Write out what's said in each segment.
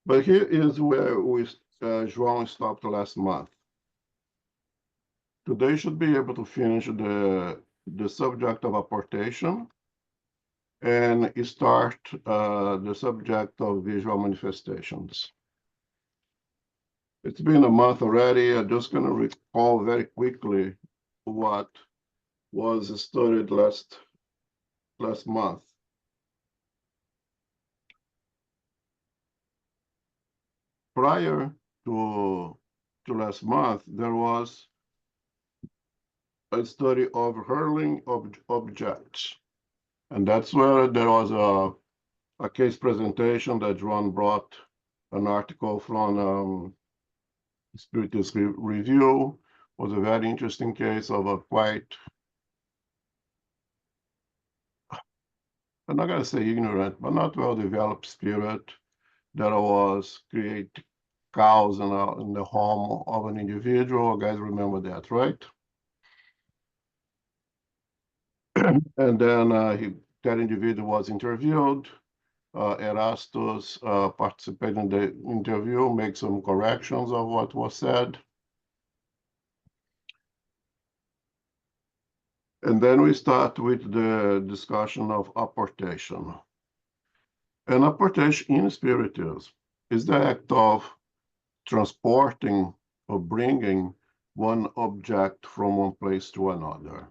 But here is where João stopped last month. Today should be able to finish the subject of apportation and start the subject of visual manifestations. It's been a month already. I'm just going to recall very quickly what was studied last month. Prior to last month, there was a study of hurling objects. And that's where there was a case presentation that João brought an article from Spiritus Review. Was a very interesting case of a quite, I'm not going to say ignorant, but not well-developed spirit that was create cows in the home of an individual. You guys remember that, right? And then that individual was interviewed. Erastus participated in the interview, make some corrections of what was said. And then we start with the discussion of apportation. And apportation in Spiritism is the act of transporting or bringing one object from one place to another.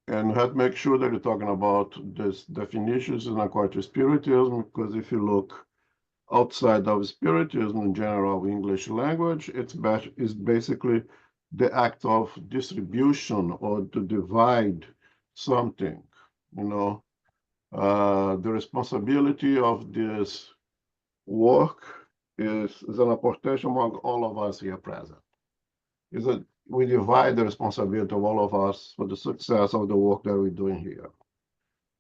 And we have to make sure that you're talking about these definitions in according to Spiritism, because if you look outside of Spiritism in general English language, it's basically the act of distribution or to divide something, you know. The responsibility of this work is an apportation among all of us here present. Is that we divide the responsibility of all of us for the success of the work that we're doing here.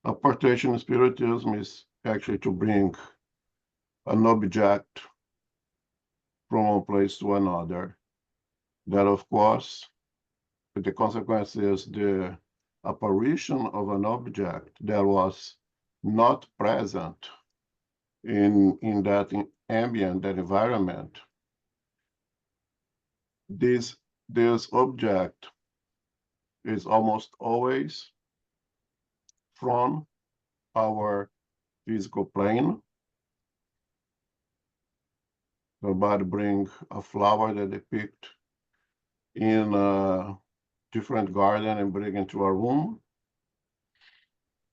Apportation in Spiritism is actually to bring an object from one place to another. That, of course, the consequence is the apparition of an object that was not present in that ambient, that environment. This object is almost always from our physical plane. Somebody bring a flower that they picked in a different garden and bring into a room.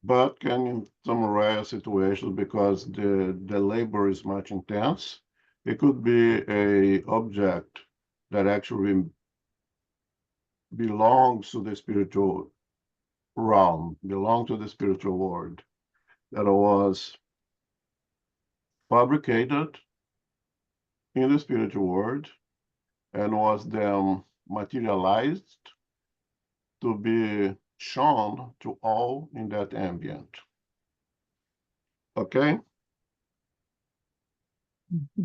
But can in some rare situations, because the labor is much intense, it could be a object that actually belongs to the spiritual realm, belongs to the spiritual world, that was fabricated in the spiritual world and was then materialized to be shown to all in that ambient. Okay? Mm-hmm.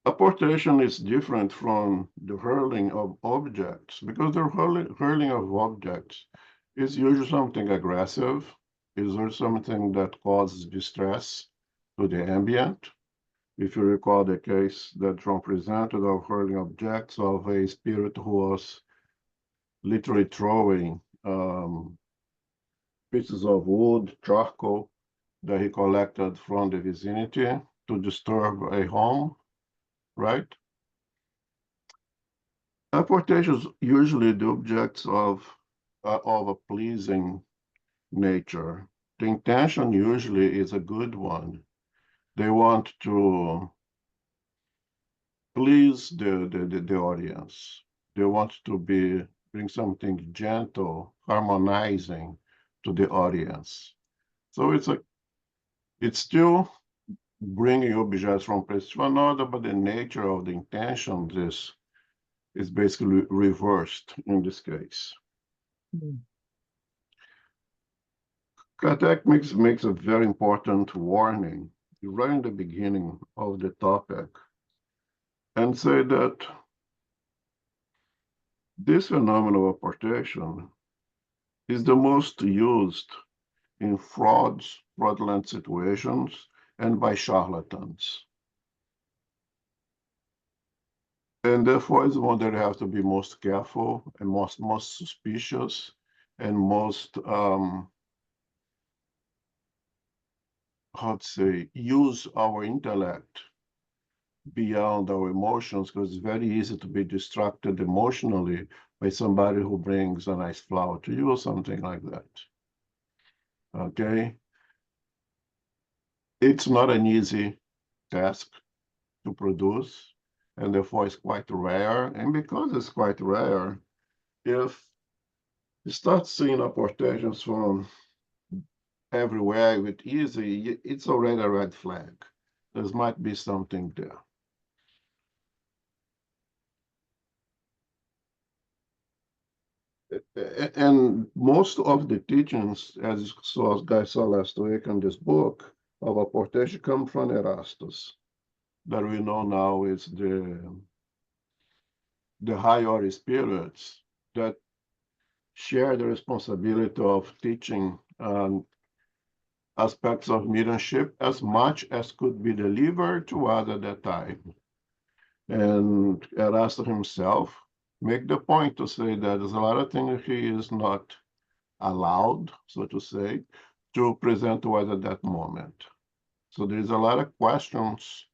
Apportation is different from the hurling of objects, because the hurling of objects is usually something aggressive, is usually something that causes distress to the ambient. If you recall the case that John presented of hurling objects of a spirit who was literally throwing pieces of wood, charcoal that he collected from the vicinity to disturb a home, right? Apportations usually the objects of a pleasing nature. The intention usually is a good one. They want to please the audience. They want to bring something gentle, harmonizing to the audience. So it's still bringing objects from place to another, but the nature of the intention is basically reversed in this case. Mm. Kardec makes a very important warning right in the beginning of the topic, and say that this phenomenon of apportation is the most used in fraudulent situations, and by charlatans. And therefore, it's one that you have to be most careful and most suspicious and most, how to say, use our intellect beyond our emotions, because it's very easy to be distracted emotionally by somebody who brings a nice flower to you or something like that. Okay? It's not an easy task to produce, and therefore it's quite rare. And because it's quite rare, if you start seeing apportations from everywhere with easy, it's already a red flag. There might be something there. And most of the teachings, as guys saw last week in this book of apportation, come from Erastus, that we know now is the higher spirits that share the responsibility of teaching aspects of mediumship as much as could be delivered to others at that time. And Erastus himself make the point to say that there's a lot of things he is not allowed, so to say, to present to us at that moment. So there's a lot of questions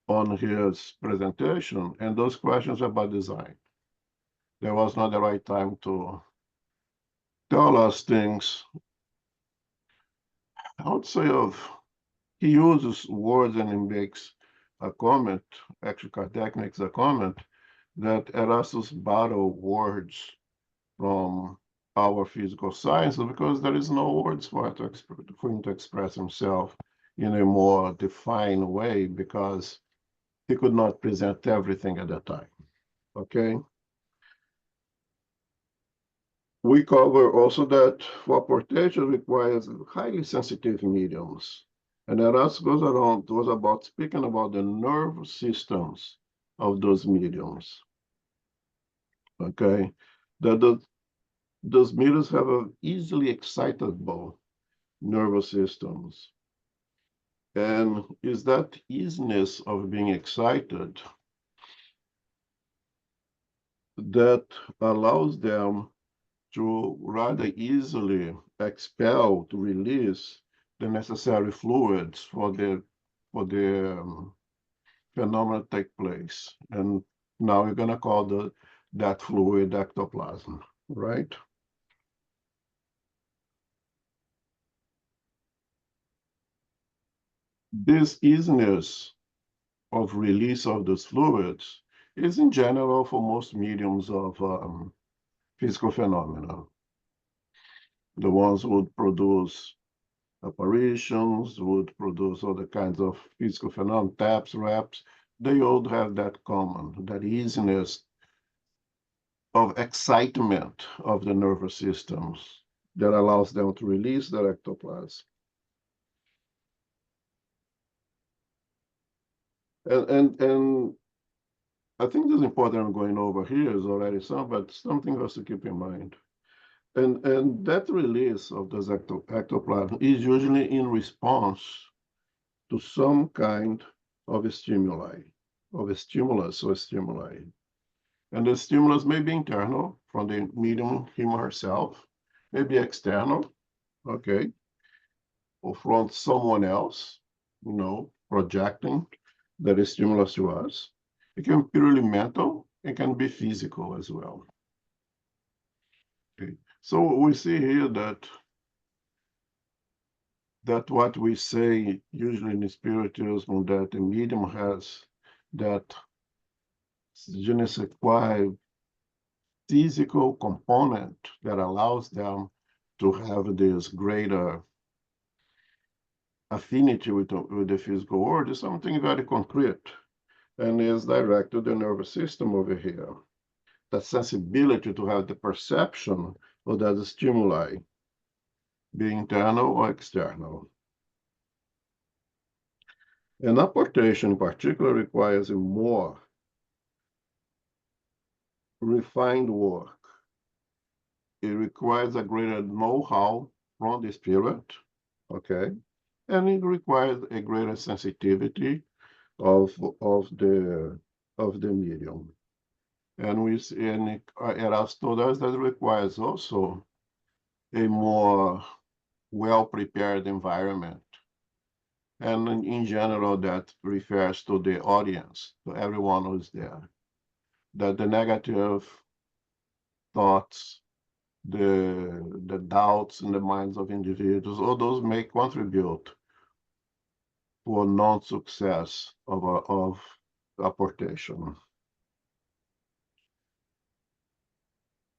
on his presentation, and those questions are by design. There was not the right time to tell us things, I would say, of he uses words and he makes a comment, actually Kardec makes a comment, that Erasmus borrowed words from our physical sciences because there is no words for him to express himself in a more defined way because he could not present everything at that time. Okay. We cover also that for apportation requires highly sensitive mediums. And Erasmus goes around, was about speaking about the nerve systems of those mediums. Okay. That those mediums have a easily excitable nervous systems. And is that easiness of being excited that allows them to rather easily expel, to release the necessary fluids for the phenomena to take place. And now we're going to call that fluid ectoplasm, right? This easiness of release of those fluids is in general for most mediums of physical phenomena. The ones would produce apparitions, would produce other kinds of physical phenomena, taps, raps. They all have that common, that easiness of excitement of the nervous systems that allows them to release the ectoplasm. And I think this important I'm going over here is already but something else to keep in mind. And that release of those ectoplasm is usually in response to some kind of a stimuli, of a stimulus or stimuli. And the stimulus may be internal from the medium, him or herself, maybe external, okay, or from someone else, projecting that is stimulus to us. It can be purely mental, it can be physical as well. Okay. So we see here that what we say usually in spiritism, that the medium has that je ne sais quoi physical component that allows them to have this greater affinity with the physical world is something very concrete and is direct to the nervous system over here. The sensibility to have the perception of that stimuli, be internal or external. An apportation in particular requires a more refined work. It requires a greater know-how from the spirit, okay? And it requires a greater sensitivity of the medium. And we see, and Eras told us that it requires also a more well-prepared environment. And in general, that refers to the audience, to everyone who's there. That the negative thoughts, the doubts in the minds of individuals, all those may contribute for non-success of apportation.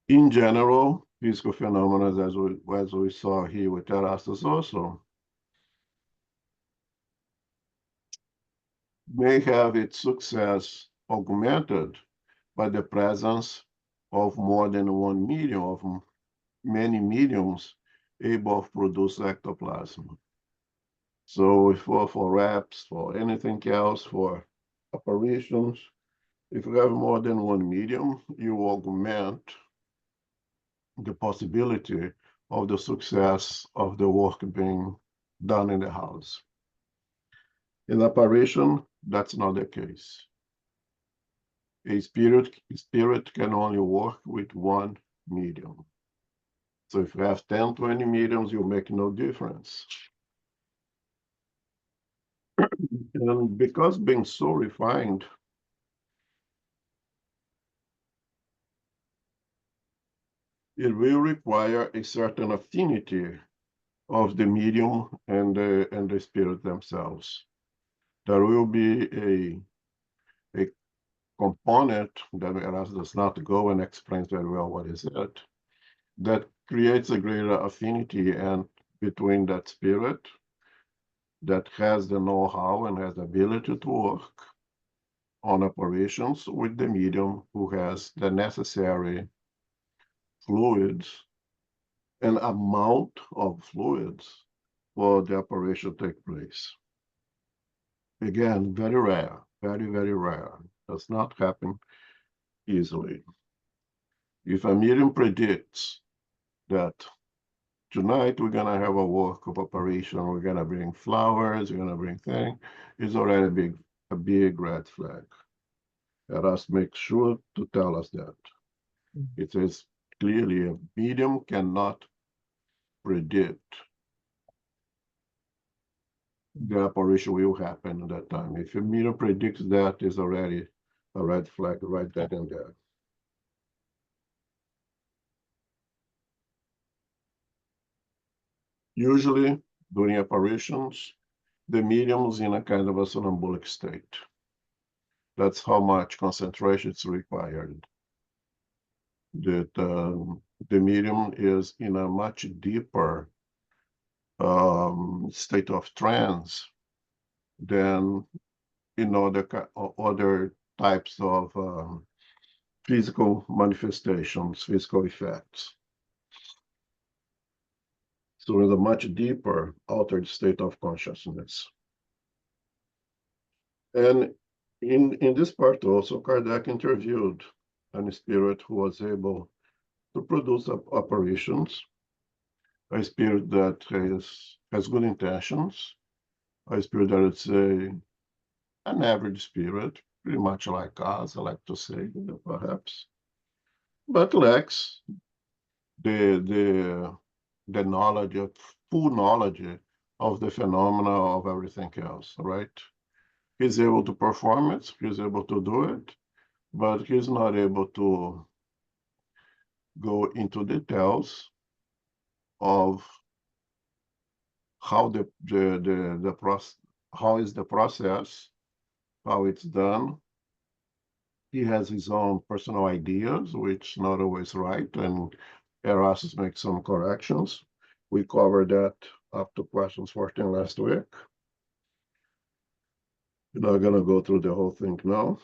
In general, physical phenomena, as we saw here with Erastus also, may have its success augmented by the presence of more than one medium, of many mediums able to produce ectoplasm. So for reps, for anything else, for operations, if you have more than one medium, you augment the possibility of the success of the work being done in the house. In apparition, that's not the case. A spirit can only work with one medium. So if you have 10, 20 mediums, you make no difference. And because being so refined, it will require a certain affinity of the medium and the spirit themselves. There will be a component that Erasmus does not go and explains very well what is it, that creates a greater affinity and between that spirit that has the know-how and has the ability to work on operations with the medium who has the necessary fluids and amount of fluids for the operation to take place. Again, very rare, very, very rare. Does not happen easily. If a medium predicts that tonight we're gonna have a work of operation, we're gonna bring flowers, we're gonna bring things, it's already a big red flag. Let us make sure to tell us that. It says clearly a medium cannot predict the operation will happen at that time. If a medium predicts that, is already a red flag right then and there. Usually, during operations, the medium is in a kind of a somnambulic state. That's how much concentration is required. That the medium is in a much deeper state of trance than in other types of physical manifestations, physical effects. So in a much deeper altered state of consciousness. And in this part also, Kardec interviewed a spirit who was able to produce apparitions, a spirit that has good intentions, a spirit that is an average spirit, pretty much like us, I like to say, perhaps, but lacks the knowledge of full knowledge of the phenomena of everything else, right? He's able to perform it, he's able to do it, but he's not able to go into details of how the process, how is the process, how it's done. He has his own personal ideas, which not always right, and Erasmus makes some corrections. We covered that up to questions 14 last week. We're not going to go through the whole thing now,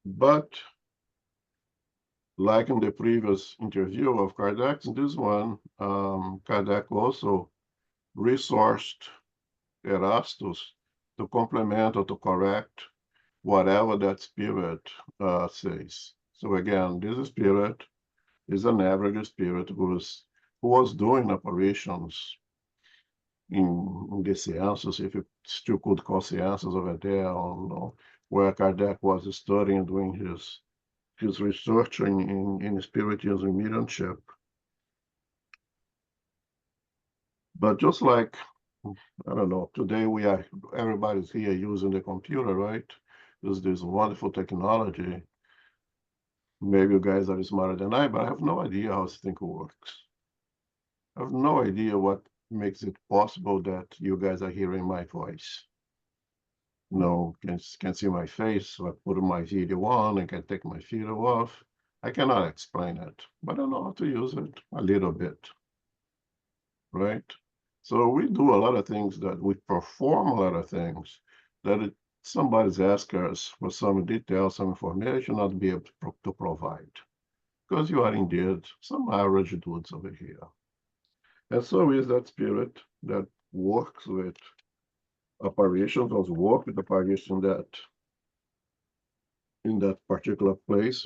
but like in the previous interview of Kardec, in this one, Kardec also resourced Erastus to complement or to correct whatever that spirit says. So again, this spirit is an average spirit who was doing operations in the seances, if you still could call seances over there, on where Kardec was studying, doing his research in spiritism mediumship. But just like, I don't know, today everybody's here using the computer, right? There's this wonderful technology. Maybe you guys are smarter than I, but I have no idea how this thing works. I have no idea what makes it possible that you guys are hearing my voice. Can see my face. I put my video on and can take my video off. I cannot explain it, but I know how to use it a little bit, right? So we do a lot of things that we perform a lot of things that somebody's asked us for some detail, some information, not be able to provide. Because you are indeed some average dudes over here. And so is that spirit that works with apparitions, or work with apparition that in that particular place,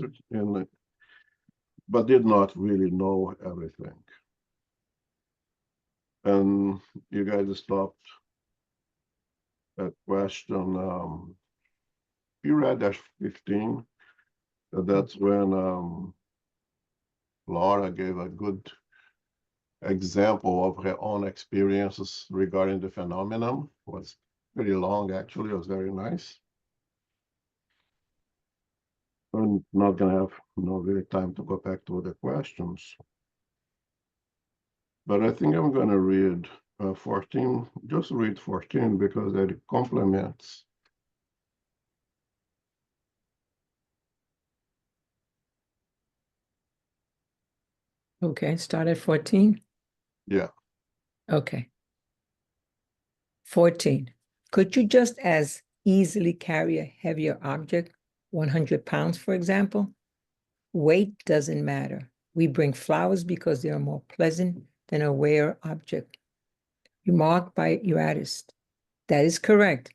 but did not really know everything. And you guys stopped at question you read dash 15. That's when Laura gave a good example of her own experiences regarding the phenomenon. It was pretty long, actually. It was very nice. I'm not going to have really time to go back to the questions. But I think I'm going to read 14, just read 14 because it complements. Okay, start at 14? Yeah. Okay. 14. Could you just as easily carry a heavier object, 100 pounds, for example? Weight doesn't matter. We bring flowers because they are more pleasant than a rare object. Remarked by Eurytus. That is correct.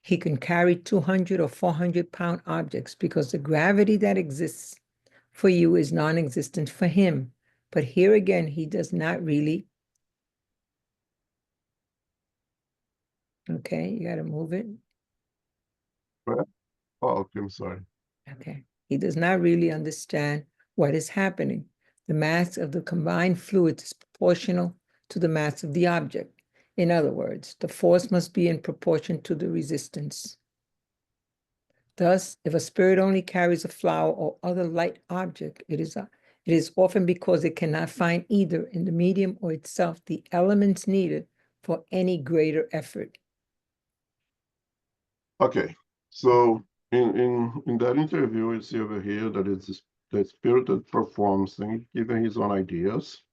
He can carry 200 or 400-pound objects because the gravity that exists for you is non-existent for him. But here again, he does not really. Okay, you got to move it. Oh, okay, I'm sorry. Okay, he does not really understand what is happening. The mass of the combined fluid is proportional to the mass of the object. In other words, the force must be in proportion to the resistance. Thus, if a spirit only carries a flower or other light object, it is often because it cannot find either in the medium or itself the elements needed for any greater effort. Okay, so in that interview, you see over here that it's the spirit that performs things, giving his own ideas.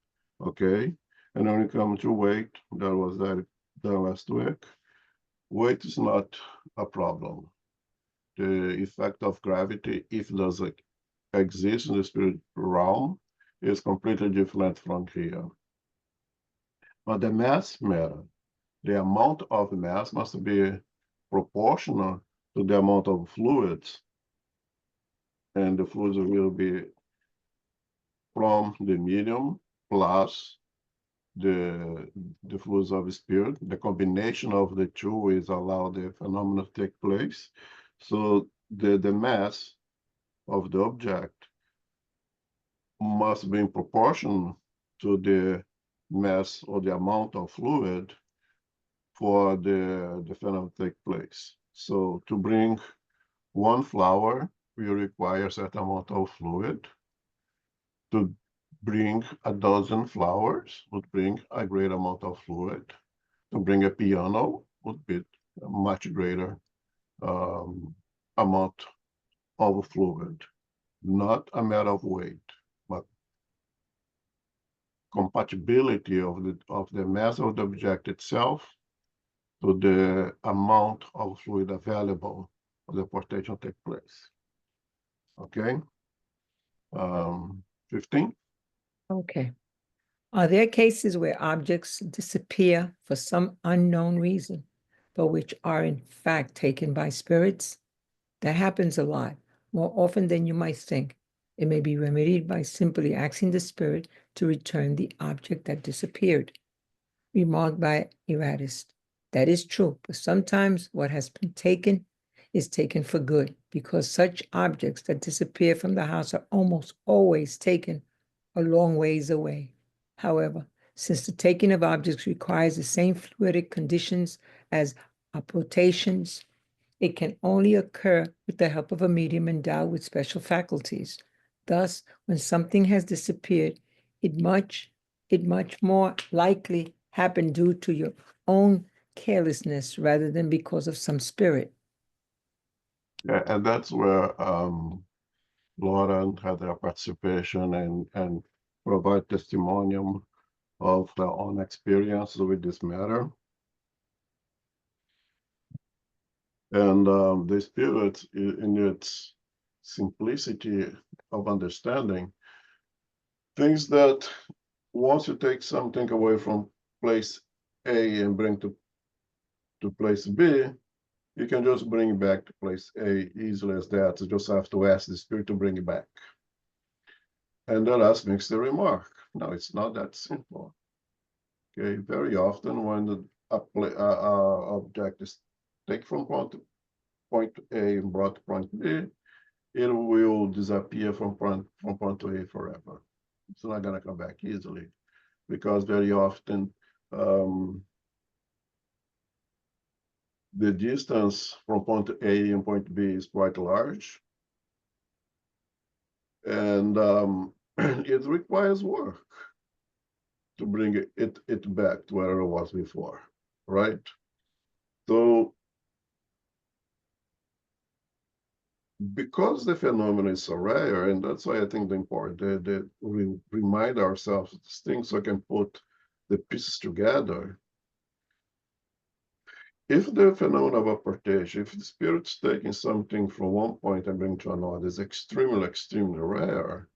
Okay, and when it comes to weight, that was that last week. Weight is not a problem. The effect of gravity, if it does exist in the spirit realm, is completely different from here. But the mass matter. The amount of mass must be proportional to the amount of fluids, and the fluids will be from the medium plus the fluids of spirit. The combination of the two is allow the phenomena to take place. So the mass of the object must be in proportion to the mass or the amount of fluid for the phenomenon to take place. So to bring one flower, we require a certain amount of fluid. To bring a dozen flowers would bring a great amount of fluid. To bring a piano would be a much greater amount of fluid. Not a matter of weight, but compatibility of the mass of the object itself to the amount of fluid available for the portation to take place. Okay. 15. Okay. Are there cases where objects disappear for some unknown reason, but which are in fact taken by spirits? That happens a lot, more often than you might think. It may be remedied by simply asking the spirit to return the object that disappeared. Remarked by Eratus. That is true, but sometimes what has been taken is taken for good, because such objects that disappear from the house are almost always taken a long ways away. However, since the taking of objects requires the same fluidic conditions as apportations, it can only occur with the help of a medium endowed with special faculties. Thus, when something has disappeared, it much more likely happened due to your own carelessness rather than because of some spirit. Yeah, and that's where Lauren had their participation and provide testimonium of their own experience with this matter. And the spirit, in its simplicity of understanding, thinks that once you take something away from place A and bring to place B, you can just bring it back to place A easily as that. You just have to ask the spirit to bring it back. And the last makes the remark. No, it's not that simple. Okay, very often when the object is taken from point A and brought to point B, it will disappear from point to A forever. It's not going to come back easily, because very often the distance from point A and point B is quite large, and it requires work to bring it back to where it was before, right? So because the phenomenon is so rare, and that's why I think the important that we remind ourselves of these things so I can put the pieces together. If the phenomenon of apportation, if the spirit's taking something from one point and bring to another, is extremely, extremely rare,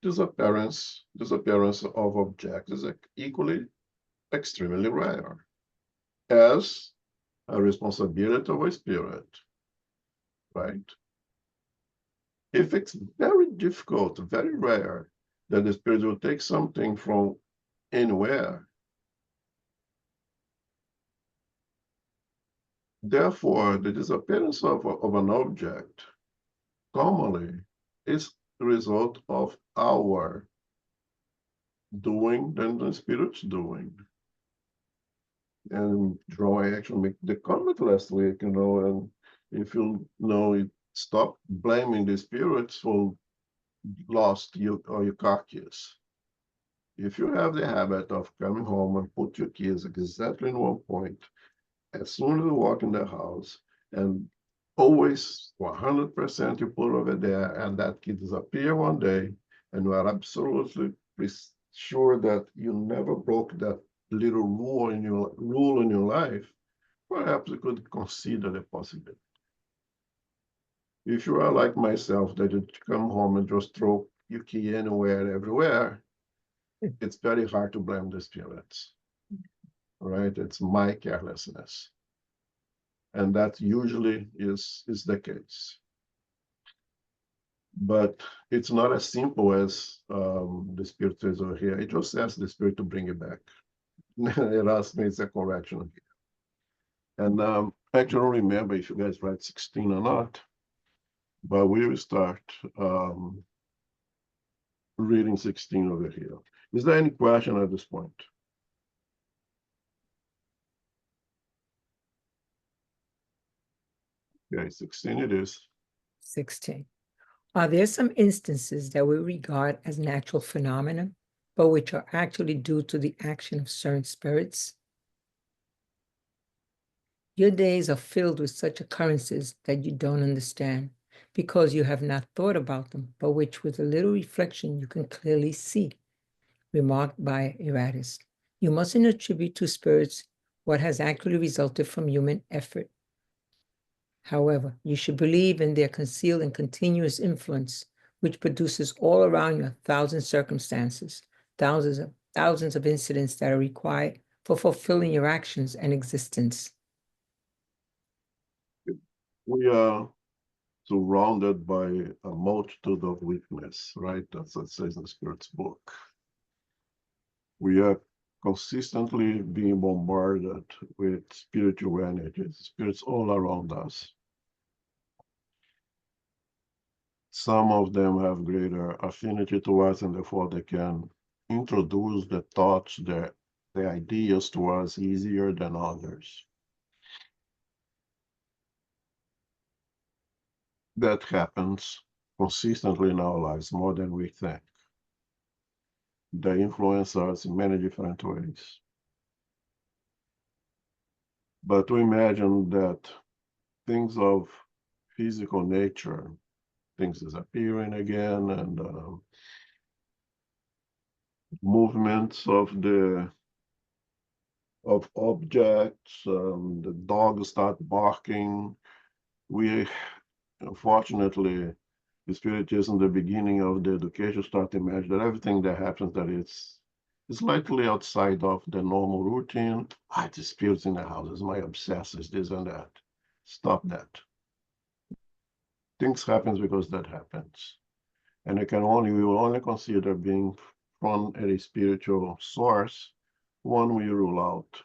disappearance of objects is equally extremely rare, as a responsibility of a spirit, right? If it's very difficult, very rare, that the spirit will take something from anywhere, therefore, the disappearance of an object commonly is the result of our doing than the spirit's doing. And I actually make the comment last week, and if you know, stop blaming the spirits for lost you or your car keys. If you have the habit of coming home and put your keys exactly in one point, as soon as you walk in the house, and always 100% you put over there, and that key disappear one day, and you are absolutely sure that you never broke that little rule in your life, perhaps you could consider the possibility. If you are like myself, that you come home and just throw your key anywhere, everywhere, it's very hard to blame the spirits, right? It's my carelessness. And that usually is the case. But it's not as simple as the spirit says over here. It just asks the spirit to bring it back. It asks me, it's a correction here. And I don't remember if you guys write 16 or not, but we will start reading 16 over here. Is there any question at this point? Okay, 16 it is. 16. Are there some instances that we regard as natural phenomena, but which are actually due to the action of certain spirits? Your days are filled with such occurrences that you don't understand, because you have not thought about them, but which with a little reflection you can clearly see. Remarked by Eratus. You mustn't attribute to spirits what has actually resulted from human effort. However, you should believe in their concealed and continuous influence, which produces all around you 1,000 circumstances, thousands of incidents that are required for fulfilling your actions and existence. We are surrounded by a multitude of weakness, right? That's what it says in the Spirit's book. We are consistently being bombarded with spiritual energies, spirits all around us. Some of them have greater affinity to us, and therefore they can introduce the thoughts, the ideas to us easier than others. That happens consistently in our lives, more than we think. They influence us in many different ways. But to imagine that things of physical nature, things disappearing again, and movements of objects, the dogs start barking. We, unfortunately, the spiritism, the beginning of the education, start to imagine that everything that happens that it's slightly outside of the normal routine. It's the spirits in the house, it's my obsessors, this and that. Stop that. Things happens because that happens. And we will only consider being from a spiritual source when we rule out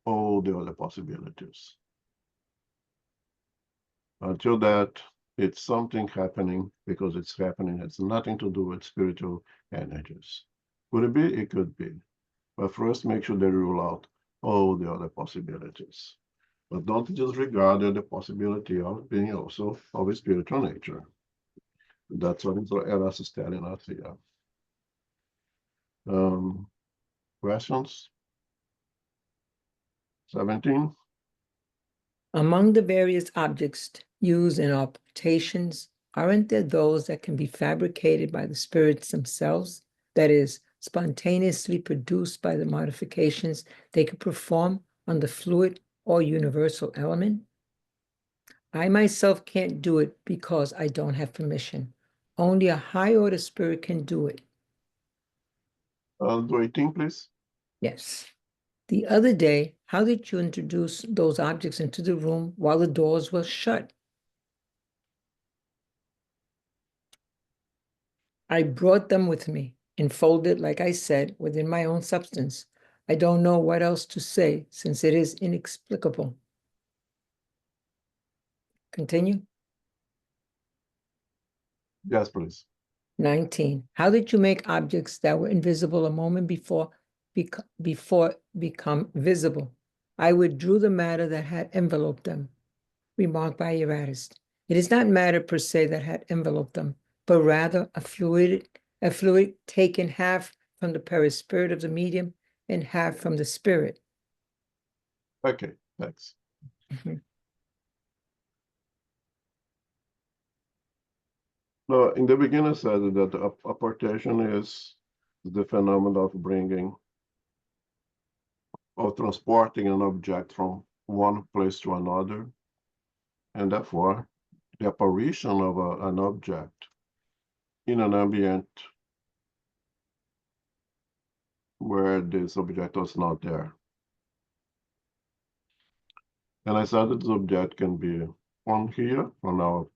all the other possibilities. Until that, it's something happening because it's happening. It's nothing to do with spiritual energies. Could it be? It could be. But first, make sure they rule out all the other possibilities. But don't just regard the possibility of being also of a spiritual nature. That's what Eras is telling us here. Questions? 17. Among the various objects used in apportations, aren't there those that can be fabricated by the spirits themselves? That is, spontaneously produced by the modifications they could perform on the fluid or universal element? I myself can't do it because I don't have permission. Only a high order spirit can do it. Do 18, please. Yes. The other day, how did you introduce those objects into the room while the doors were shut? I brought them with me, enfolded, like I said, within my own substance. I don't know what else to say, since it is inexplicable. Continue. Yes, please. 19. How did you make objects that were invisible a moment before become visible? I withdrew the matter that had enveloped them. Remarked by Eratus. It is not matter per se that had enveloped them, but rather a fluid taken half from the perispirit of the medium and half from the spirit. Okay, thanks. No, in the beginning, I said that the apportation is the phenomenon of bringing or transporting an object from one place to another, and therefore the apparition of an object in an ambient where this object was not there. And I said that this object can be from here, from our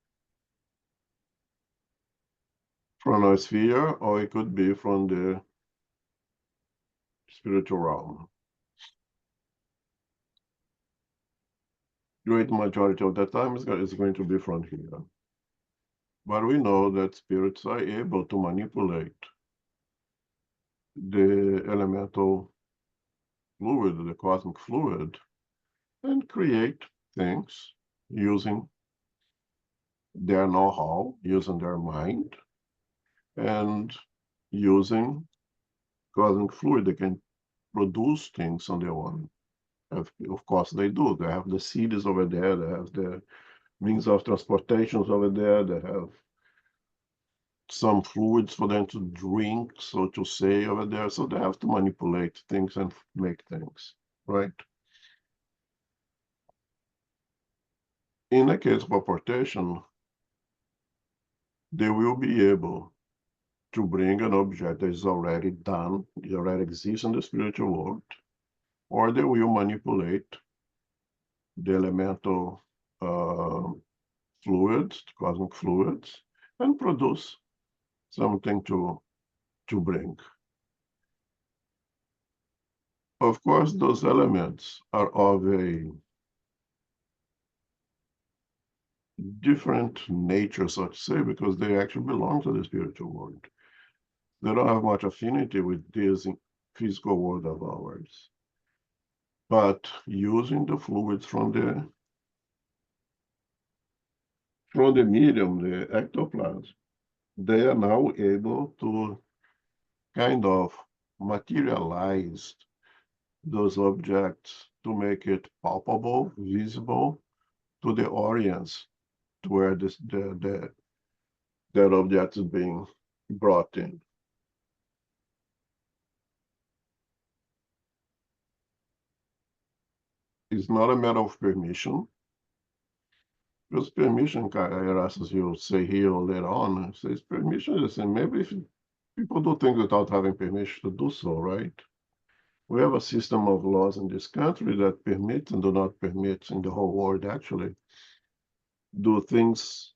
sphere, or it could be from the spiritual realm. Great majority of the time is going to be from here. But we know that spirits are able to manipulate the elemental fluid, the cosmic fluid, and create things using their know-how, using their mind, and using cosmic fluid. They can produce things on their own. Of course, they do. They have the cities over there. They have the means of transportations over there. They have some fluids for them to drink, so to say, over there. So they have to manipulate things and make things, right? In the case of apportation, they will be able to bring an object that is already done, it already exists in the spiritual world, or they will manipulate the elemental fluids, cosmic fluids, and produce something to bring. Of course, those elements are of a different nature, so to say, because they actually belong to the spiritual world. They don't have much affinity with this physical world of ours. But using the fluids from the medium, the ectoplasm, they are now able to kind of materialize those objects to make it palpable, visible to the audience, to where that object is being brought in. It's not a matter of permission, because permission, as you'll say here or later on, says permission is, and maybe if people do things without having permission to do so, right? We have a system of laws in this country that permit and do not permit in the whole world actually do things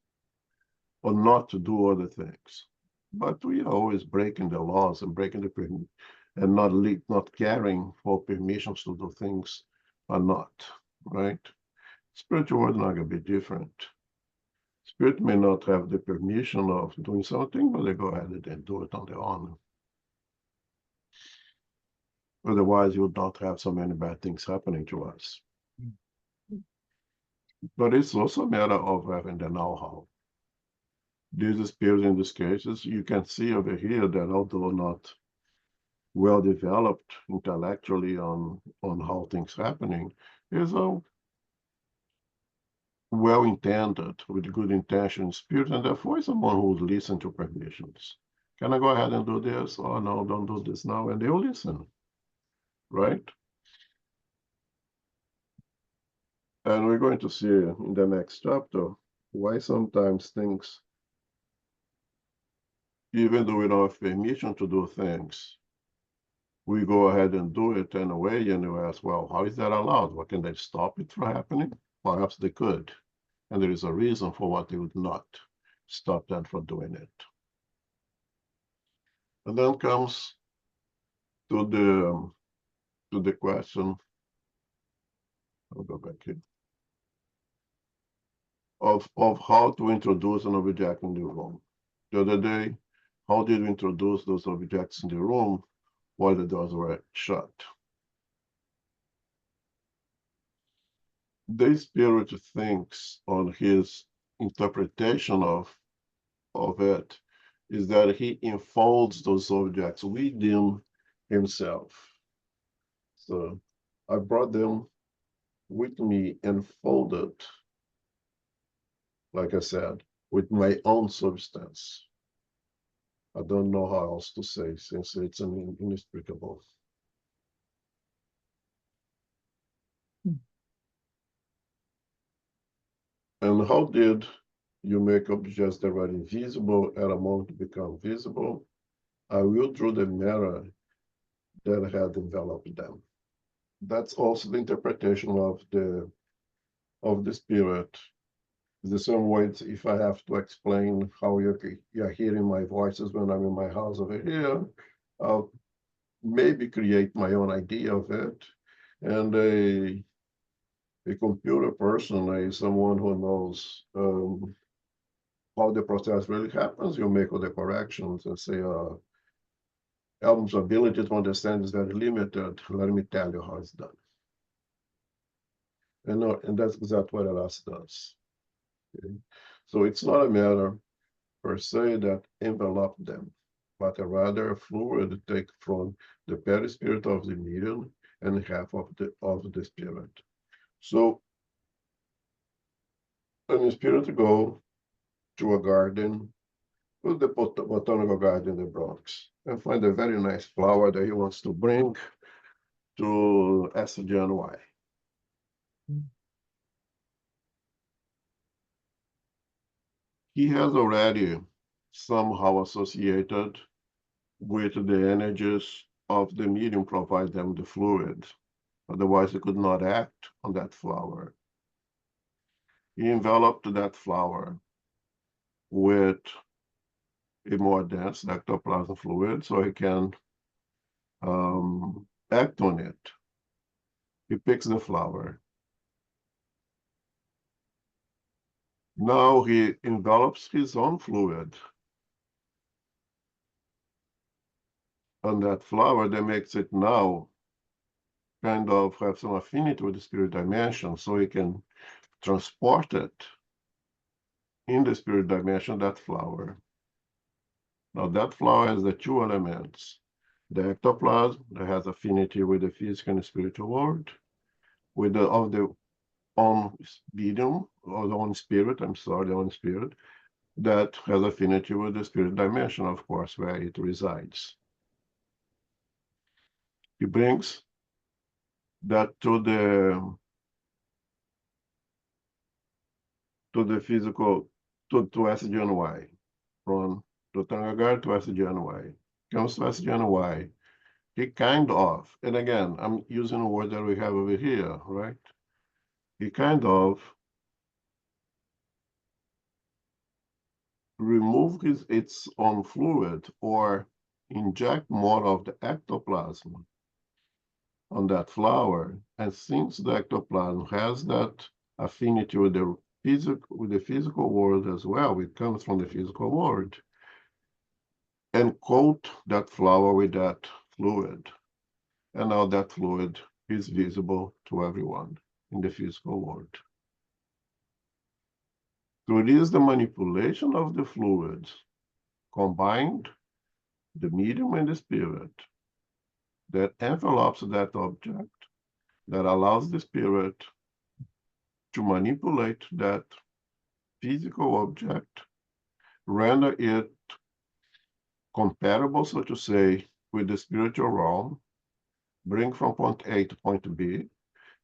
or not to do other things. But we are always breaking the laws and breaking the permit and not caring for permissions to do things or not, right? Spiritual world is not going to be different. Spirit may not have the permission of doing something, but they go ahead and do it on their own. Otherwise, you would not have so many bad things happening to us. But it's also a matter of having the know-how. These spirits in these cases, you can see over here that although not well developed intellectually on how things happening, is a well intended with good intention spirit, and therefore someone who will listen to permissions. Can I go ahead and do this? Oh no, don't do this now, and they'll listen, right? And we're going to see in the next chapter why sometimes things, even though we don't have permission to do things, we go ahead and do it anyway, and you ask, well, how is that allowed? What, can they stop it from happening? Perhaps they could. And there is a reason for what they would not stop them from doing it. And then comes to the question, I'll go back here, of how to introduce an object in the room. The other day, how did we introduce those objects in the room while the doors were shut? The spirit thinks on his interpretation of it is that he enfolds those objects within himself. So I brought them with me enfolded, like I said, with my own substance. I don't know how else to say since it's an inexplicable. And how did you make objects that were invisible at a moment to become visible? I will draw the matter that had enveloped them. That's also the interpretation of the spirit. The same way if I have to explain how you're hearing my voices when I'm in my house over here, I'll maybe create my own idea of it. And a computer person, someone who knows how the process really happens, you make all the corrections and say, Elm's ability to understand is very limited. Let me tell you how it's done. And that's exactly what Eras does. Okay? So it's not a matter per se that envelop them, but a rather fluid take from the perispirit of the medium and half of the spirit. So when the spirit go to a garden, to the botanical garden in the Bronx, and find a very nice flower that he wants to bring to SGNY. He has already somehow associated with the energies of the medium, provide them the fluid. Otherwise, he could not act on that flower. He enveloped that flower with a more dense ectoplasm fluid so he can act on it. He picks the flower. Now he envelops his own fluid on that flower that makes it now kind of have some affinity with the spirit dimension, so he can transport it in the spirit dimension, that flower. Now that flower has the two elements. The ectoplasm that has affinity with the physical and spiritual world, with the of the own medium or the own spirit, the own spirit, that has affinity with the spirit dimension, of course, where it resides. He brings that to the physical, to SGNY, from the Tangagar to SGNY, comes to SGNY. He kind of, and again, I'm using a word that we have over here, right? He kind of remove its own fluid or inject more of the ectoplasm on that flower. And since the ectoplasm has that affinity with the physical world as well, it comes from the physical world, and coat that flower with that fluid. And now that fluid is visible to everyone in the physical world. So it is the manipulation of the fluids combined, the medium and the spirit, that envelopes that object, that allows the spirit to manipulate that physical object, render it compatible, so to say, with the spiritual realm, bring from point A to point B,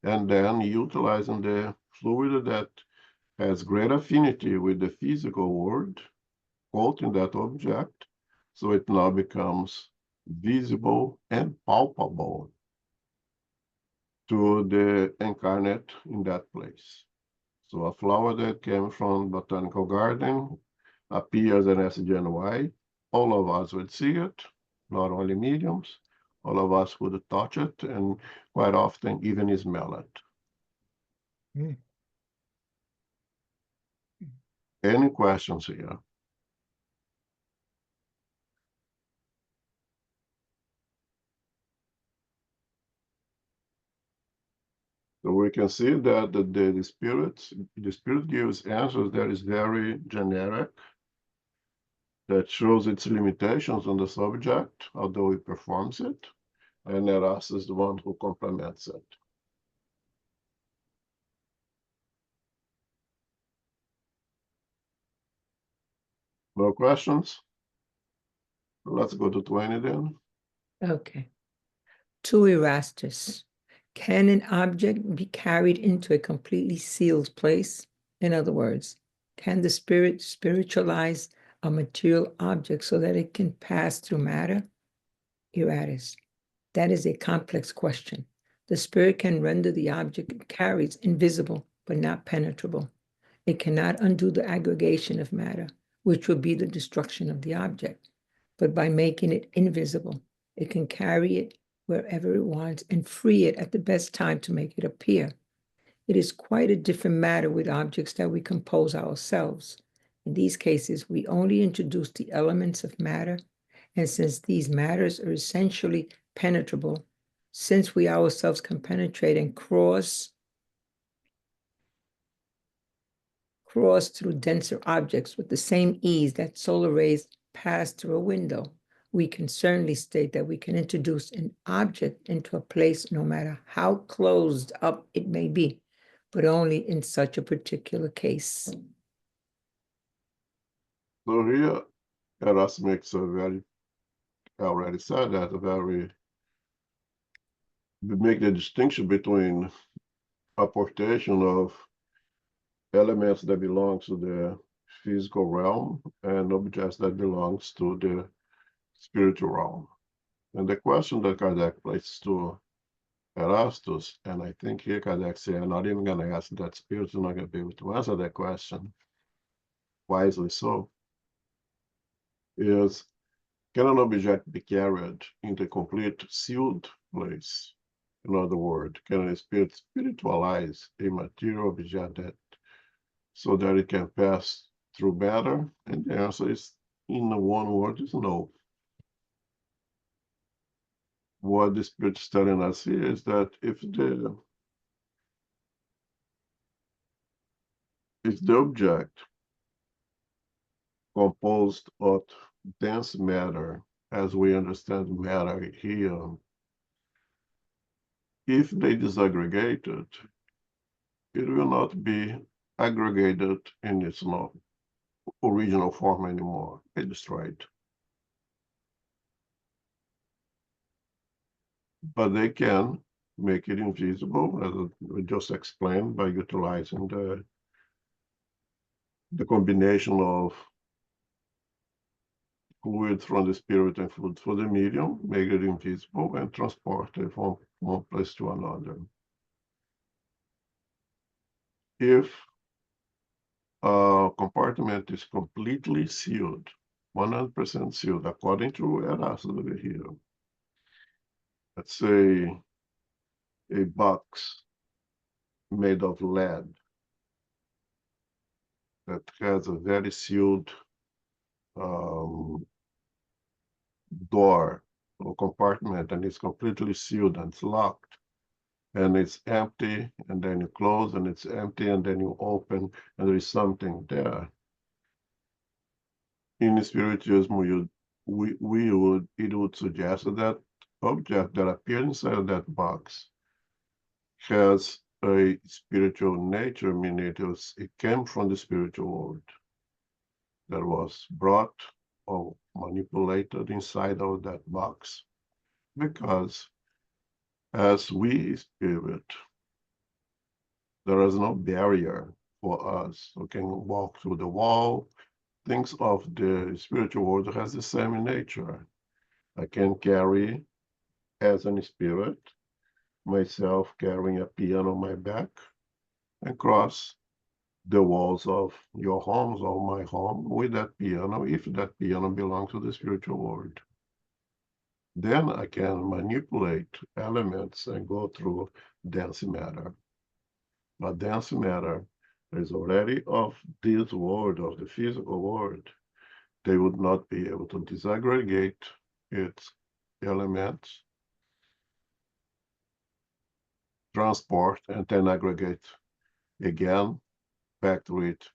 and then utilizing the fluid that has great affinity with the physical world, coating that object, so it now becomes visible and palpable to the incarnate in that place. So a flower that came from botanical garden appears in SGNY. All of us would see it, not only mediums. All of us would touch it and quite often even smell it. Mm. Any questions here? So we can see that the spirit gives answers that is very generic, that shows its limitations on the subject, although it performs it, and Eros is the one who complements it. No questions? Let's go to 20 then. Okay. To Erastus, can an object be carried into a completely sealed place? In other words, can the spirit spiritualize a material object so that it can pass through matter? Eratus, that is a complex question. The spirit can render the object it carries invisible, but not penetrable. It cannot undo the aggregation of matter, which would be the destruction of the object. But by making it invisible, it can carry it wherever it wants and free it at the best time to make it appear. It is quite a different matter with objects that we compose ourselves. In these cases, we only introduce the elements of matter, and since these matters are essentially penetrable, since we ourselves can penetrate and cross through denser objects with the same ease that solar rays pass through a window, we can certainly state that we can introduce an object into a place no matter how closed up it may be, but only in such a particular case. So here, Eros makes a very, I already said that, make the distinction between apportation of elements that belong to the physical realm and objects that belongs to the spiritual realm. And the question that Kardec places to Erastus, and I think here Kardec said, I'm not even going to ask that spirit is not going to be able to answer that question, wisely so, is can an object be carried into a complete sealed place? In other words, can a spirit spiritualize a material object that so that it can pass through matter? And the answer is, in one word, is no. What the spirit is telling us here is that if the object composed of dense matter, as we understand matter here, if they disaggregate it, it will not be aggregated in its original form anymore. It destroyed. But they can make it invisible, as we just explained, by utilizing the combination of fluid from the spirit and fluid for the medium, make it invisible, and transport it from one place to another. If a compartment is completely sealed, 100% sealed, according to Erasmus over here, let's say a box made of lead that has a very sealed door or compartment, and it's completely sealed and it's locked, and it's empty, and then you close and it's empty, and then you open and there is something there. In spiritism, it would suggest that object that appears inside of that box has a spiritual nature, meaning it came from the spiritual world that was brought or manipulated inside of that box. Because as we spirit, there is no barrier for us. We can walk through the wall. Things of the spiritual world has the same nature. I can carry, as an spirit, myself carrying a piano on my back and cross the walls of your homes or my home with that piano, if that piano belongs to the spiritual world. Then I can manipulate elements and go through dense matter. But dense matter is already of this world, of the physical world. They would not be able to disaggregate its elements, transport, and then aggregate again back to its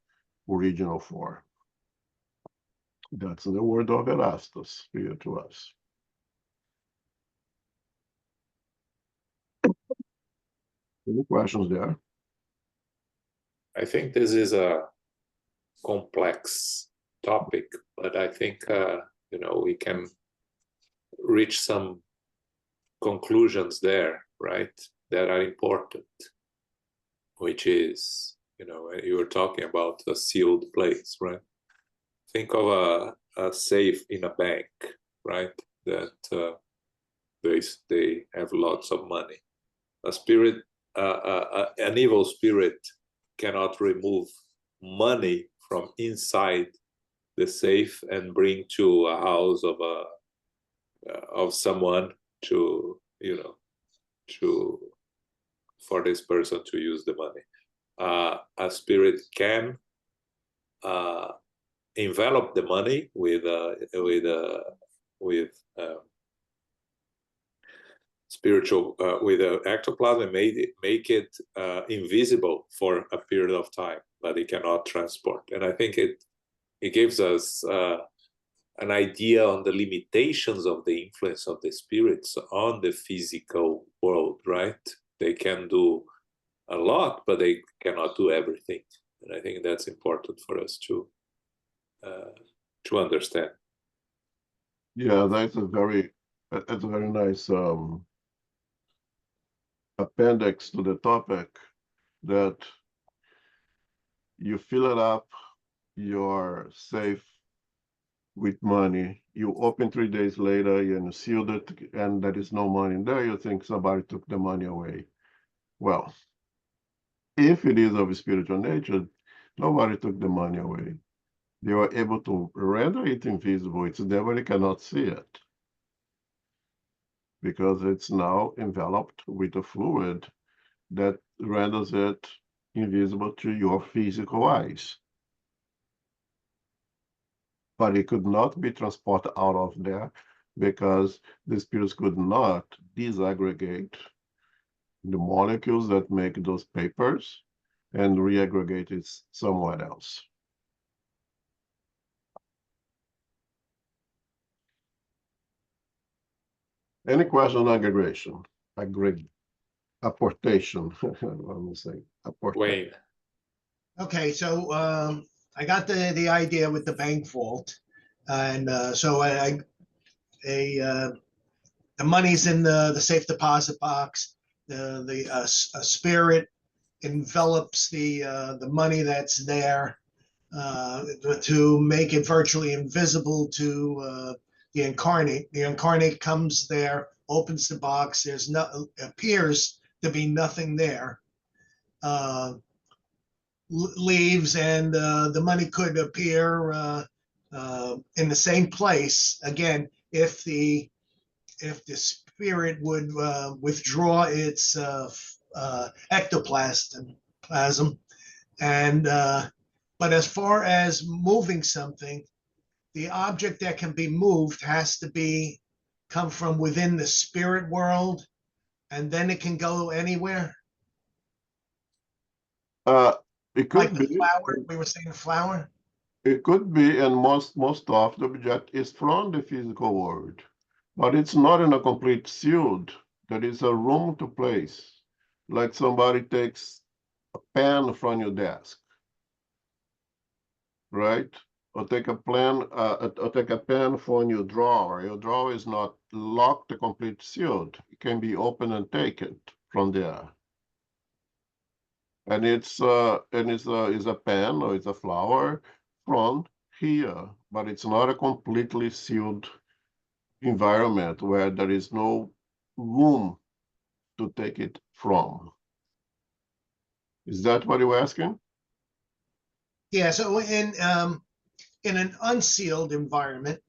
original form. That's the word of Erastus here to us. Any questions there? I think this is a complex topic, but I think we can reach some conclusions there, right? That are important, which is, you were talking about a sealed place, right? Think of a safe in a bank, right? That they have lots of money. A spirit, an evil spirit cannot remove money from inside the safe and bring to a house of someone to for this person to use the money. A spirit can envelop the money with spiritual with ectoplasm and make it invisible for a period of time, but it cannot transport. And I think it gives us an idea on the limitations of the influence of the spirits on the physical world, right? They can do a lot, but they cannot do everything. And I think that's important for us to understand. Yeah, that's a very nice appendix to the topic, that you fill it up your safe with money, you open 3 days later and you sealed it, and there is no money in there, you think somebody took the money away. Well, if it is of a spiritual nature, nobody took the money away. They were able to render it invisible. It's there, but you cannot see it. because it's now enveloped with a fluid that renders it invisible to your physical eyes. But it could not be transported out of there because the spirits could not disaggregate the molecules that make those papers and reaggregate it somewhere else. Any question on aggregation? Apportation. I'm saying apportation. Wayne, Okay, so I got the idea with the bank vault, and so the money's in the safe deposit box. The spirit envelops the money that's there to make it virtually invisible to the incarnate. The incarnate comes there, opens the box. There's no appears to be nothing there. Leaves, and the money could appear in the same place again if the spirit would withdraw its ectoplasm, and but as far as moving something, the object that can be moved has to be come from within the spirit world, and then it can go anywhere. It Like could the be. flower, we were saying flower. It could be, and most of the object is from the physical world, but it's not in a complete sealed. There is a room to place, like somebody takes a pen from your desk, right? Or take a pen from your drawer. Your drawer is not locked, complete sealed. It can be opened and taken from there. And it's a pen or it's a flower from here, but it's not a completely sealed environment where there is no room to take it from. Is that what you're asking? Yeah. So in an unsealed environment,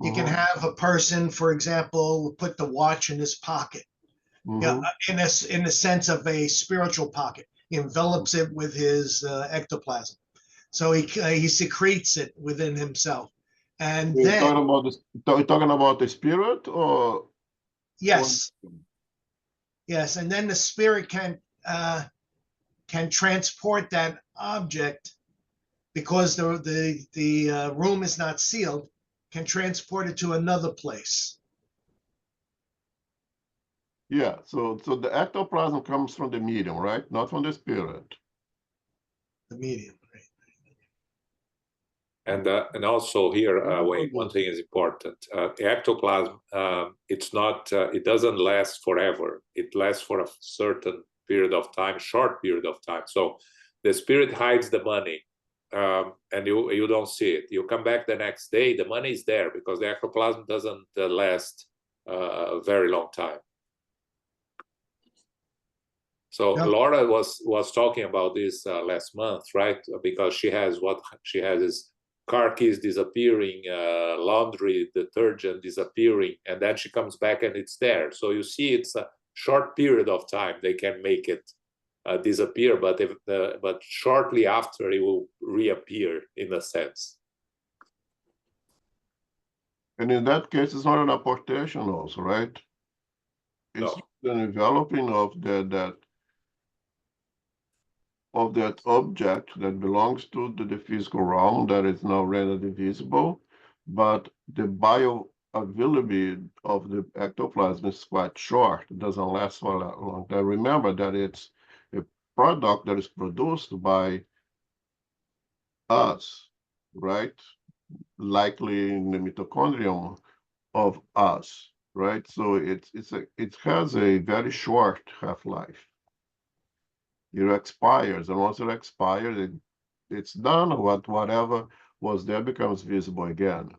you can Mhm, have a person, for example, put the watch in his pocket. Yeah, mhm. in the sense of a spiritual pocket. He envelops it with his ectoplasm, so he secretes it within himself, and You're then talking about you're talking about the spirit or yes, and then the spirit can transport that object because the room is not sealed, can transport it to another place. yeah, so the ectoplasm comes from the medium, right? Not from the spirit. The medium. and also here, Wayne, one thing is important. The ectoplasm, it's not, it doesn't last forever. It lasts for a certain period of time, short period of time. So the spirit hides the money, and you don't see it. You come back the next day, the money is there because the ectoplasm doesn't last a very long time. So Yep. Laura was talking about this last month, right? Because she has is car keys disappearing, laundry detergent disappearing, and then she comes back and it's there. So you see, it's a short period of time they can make it disappear, but shortly after it will reappear in a sense. And in that case, it's not an apportation also, right? It's No. an enveloping of that object that belongs to the physical realm that is now rendered invisible, but the bioavailability of the ectoplasm is quite short. It doesn't last for that long time. Remember that it's a product that is produced by us, right? Likely in the mitochondrium of us, right? So it has a very short half-life. It expires, and once it expires, it's done. Whatever was there becomes visible again.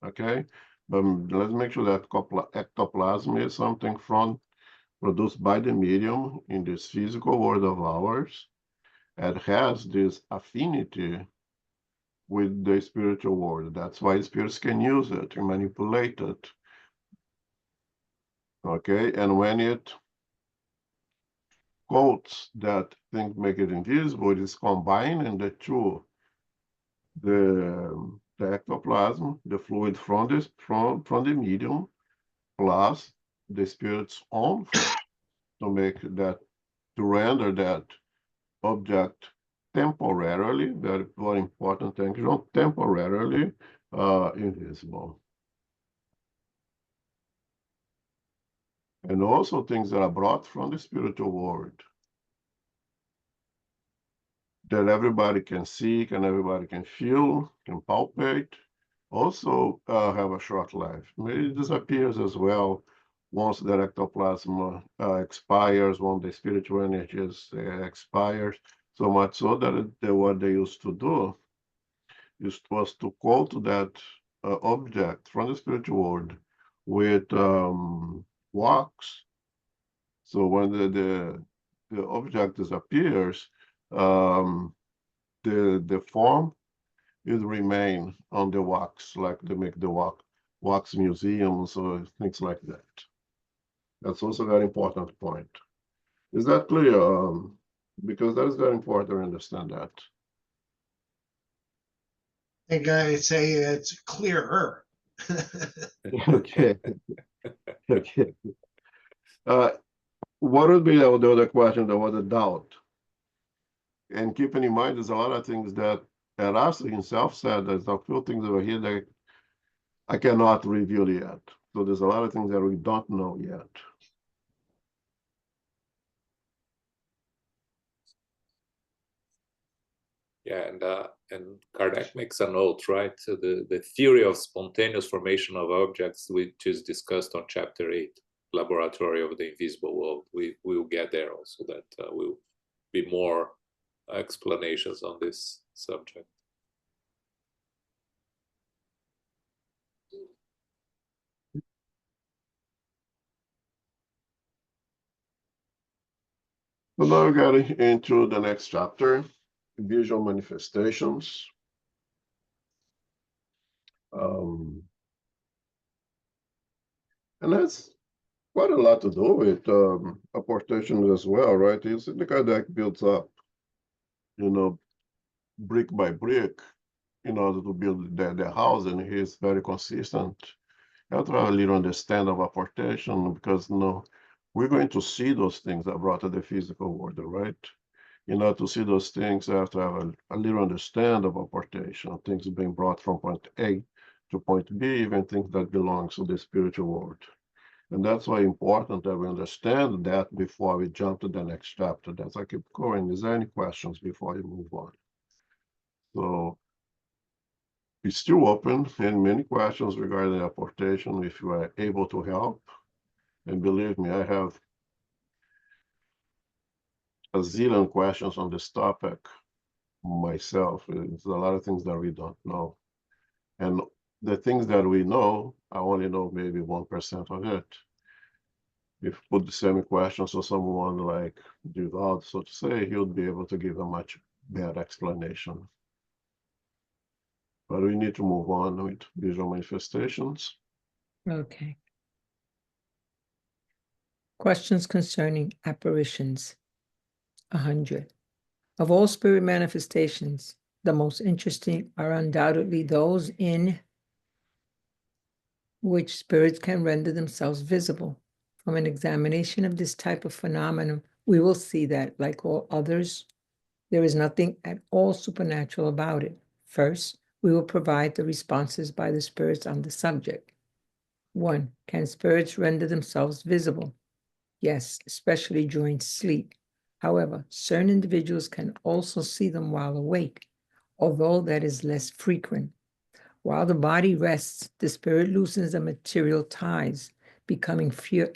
Okay, but let's make sure that ectoplasm is something produced by the medium in this physical world of ours, and has this affinity with the spiritual world. That's why spirits can use it and manipulate it. Okay, and when it coats that thing, make it invisible, it is combining the two, the ectoplasm, the fluid from this from the medium, plus the spirit's own to make that, to render that object temporarily, very, very important thing, temporarily invisible. And also things that are brought from the spiritual world that everybody can see, and everybody can feel, can palpate, also have a short life. It disappears as well once the ectoplasm expires, when the spiritual energies expires, so much so that what they used to do was to coat that object from the spiritual world with wax. So when the object disappears, the form will remain on the wax, like they make the wax museums or things like that. That's also a very important point. Is that clear? Because that is very important to understand that. I think I'd say it's clearer. Okay. Okay. What would be the other question? There was a doubt. And keeping in mind, there's a lot of things that Erasmus himself said, there's a few things over here that I cannot reveal yet. So there's a lot of things that we don't know yet. Yeah, and Kardec makes a note, right? So the theory of spontaneous formation of objects, which is discussed on chapter 8, Laboratory of the Invisible World. We will get there also, that will be more explanations on this subject. So now we're getting into the next chapter, visual manifestations. And that's quite a lot to do with apportation as well, right? You see the Kardec builds up, brick by brick in order to build their house, and he's very consistent. You have to have a little understanding of apportation, because we're going to see those things that brought to the physical world, right? To see those things, you have to have a little understanding of apportation, things being brought from point A to point B, even things that belong to the spiritual world. And that's why important that we understand that before we jump to the next chapter. That's I keep going. Is there any questions before you move on? So it's still open, and many questions regarding apportation if you are able to help. And believe me, I have a zillion questions on this topic myself. There's a lot of things that we don't know. And the things that we know, I only know maybe 1% of it. If you put the same questions to someone like Duval, so to say, he would be able to give a much better explanation. But we need to move on with visual manifestations. Okay. Questions concerning apparitions. 100. Of all spirit manifestations, the most interesting are undoubtedly those in which spirits can render themselves visible. From an examination of this type of phenomenon, we will see that, like all others, there is nothing at all supernatural about it. First, we will provide the responses by the spirits on the subject. 1. Can spirits render themselves visible? Yes, especially during sleep. However, certain individuals can also see them while awake, although that is less frequent. While the body rests, the spirit loosens the material ties, becoming freer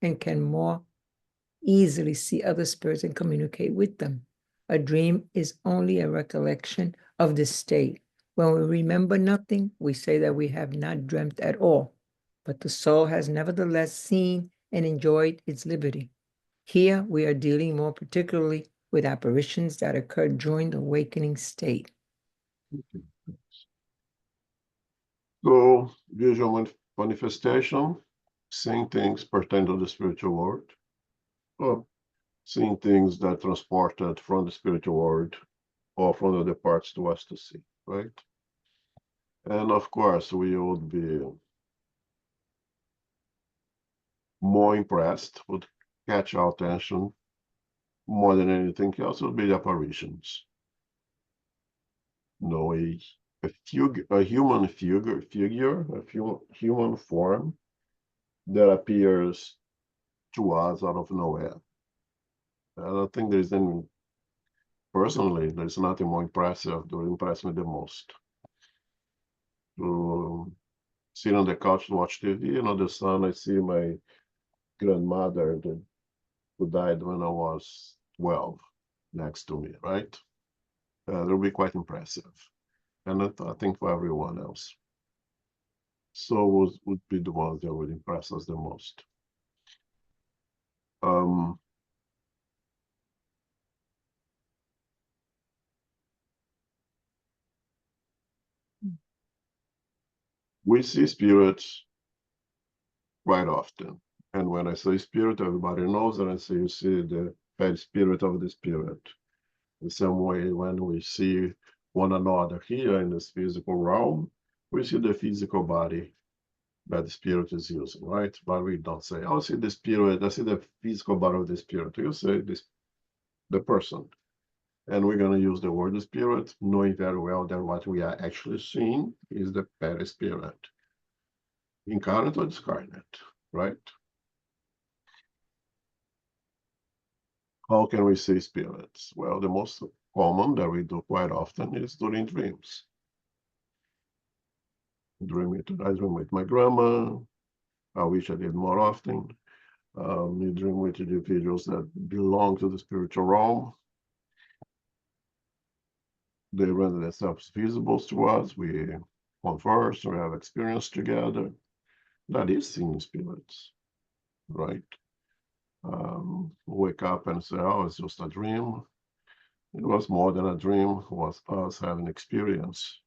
and can more easily see other spirits and communicate with them. A dream is only a recollection of this state. When we remember nothing, we say that we have not dreamt at all, but the soul has nevertheless seen and enjoyed its liberty. Here we are dealing more particularly with apparitions that occur during the awakening state. So visual manifestation, seeing things pertaining to the spiritual world, or seeing things that transported from the spiritual world or from the other parts to us to see, right? And of course, we would be more impressed, would catch our attention more than anything else, would be the apparitions. No, a human figure, a human form that appears to us out of nowhere. I don't think there's any, personally, there's nothing more impressive that would impress me the most. To sit on the couch and watch TV, and on the sun, I see my grandmother who died when I was 12 next to me, right? That'll be quite impressive. And I think for everyone else. So would be the ones that would impress us the most. We see spirits quite often. And when I say spirit, everybody knows that I say you see the bad spirit of the spirit. The same way when we see one another here in this physical realm, we see the physical body that the spirit is using, right? But we don't say, oh, I see the spirit, I see the physical body of the spirit. You say this, the person. And we're going to use the word spirit, knowing very well that what we are actually seeing is the perispirit, incarnate or discarnate, right? How can we see spirits? Well, the most common that we do quite often is during dreams. I dream with my grandma. I wish I did more often. We dream with individuals that belong to the spiritual realm. They render themselves visible to us. We converse, we have experience together. That is seeing spirits, right? Wake up and say, oh, it's just a dream. It was more than a dream. It was us having experience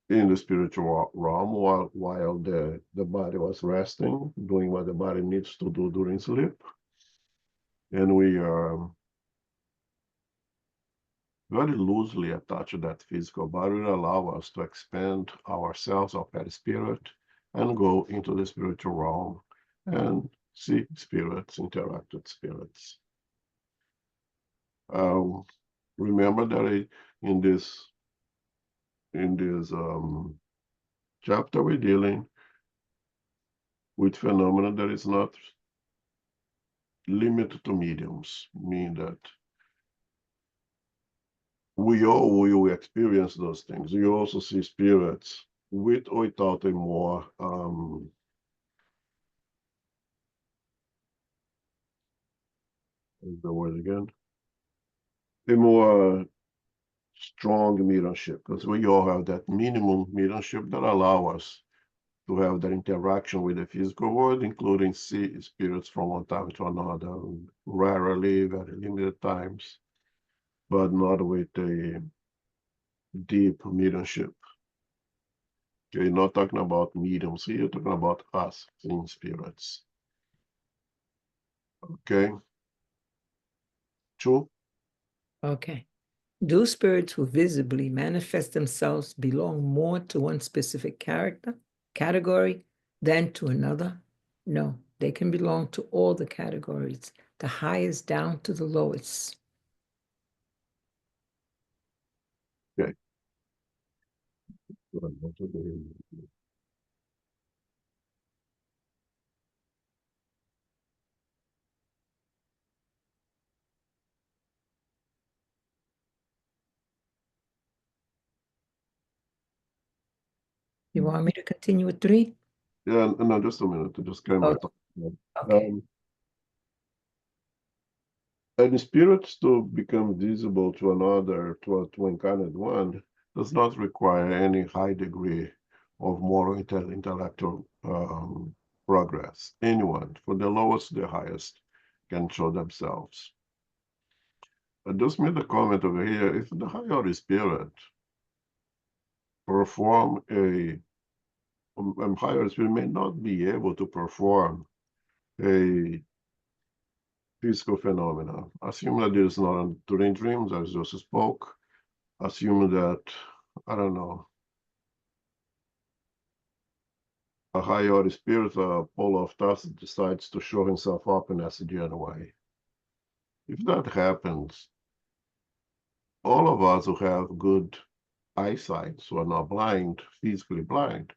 in the spiritual realm while the body was resting, doing what the body needs to do during sleep. And we are very loosely attached to that physical body. It allows us to expand ourselves, our perispirit, and go into the spiritual realm and see spirits, interact with spirits. Remember that in this chapter, we're dealing with phenomena that is not limited to mediums, meaning that we all will experience those things. You also see spirits with or without a more is the word again? A more strong mediumship, because we all have that minimum mediumship that allow us to have that interaction with the physical world, including see spirits from one time to another, rarely, very limited times, but not with a deep mediumship. Okay, not talking about mediums here, talking about us seeing spirits. Okay. 2. Okay. Do spirits who visibly manifest themselves belong more to one specific category than to another? No, they can belong to all the categories, the highest down to the lowest. Okay. You want me to continue with 3? Yeah, no, just a minute. I just came Okay. right. Okay. And spirits to become visible to another, to incarnate one, does not require any high degree of moral intellectual progress. Anyone, from the lowest to the highest, can show themselves. I just made a comment over here. If the higher spirit perform a higher spirit may not be able to perform a physical phenomena. Assume that it is not during dreams, as Joseph spoke. Assume that, I don't know, a higher spirit, Paul of Tarsus, decides to show himself up in SGNY. If that happens, all of us who have good eyesight, so are not blind, physically blind,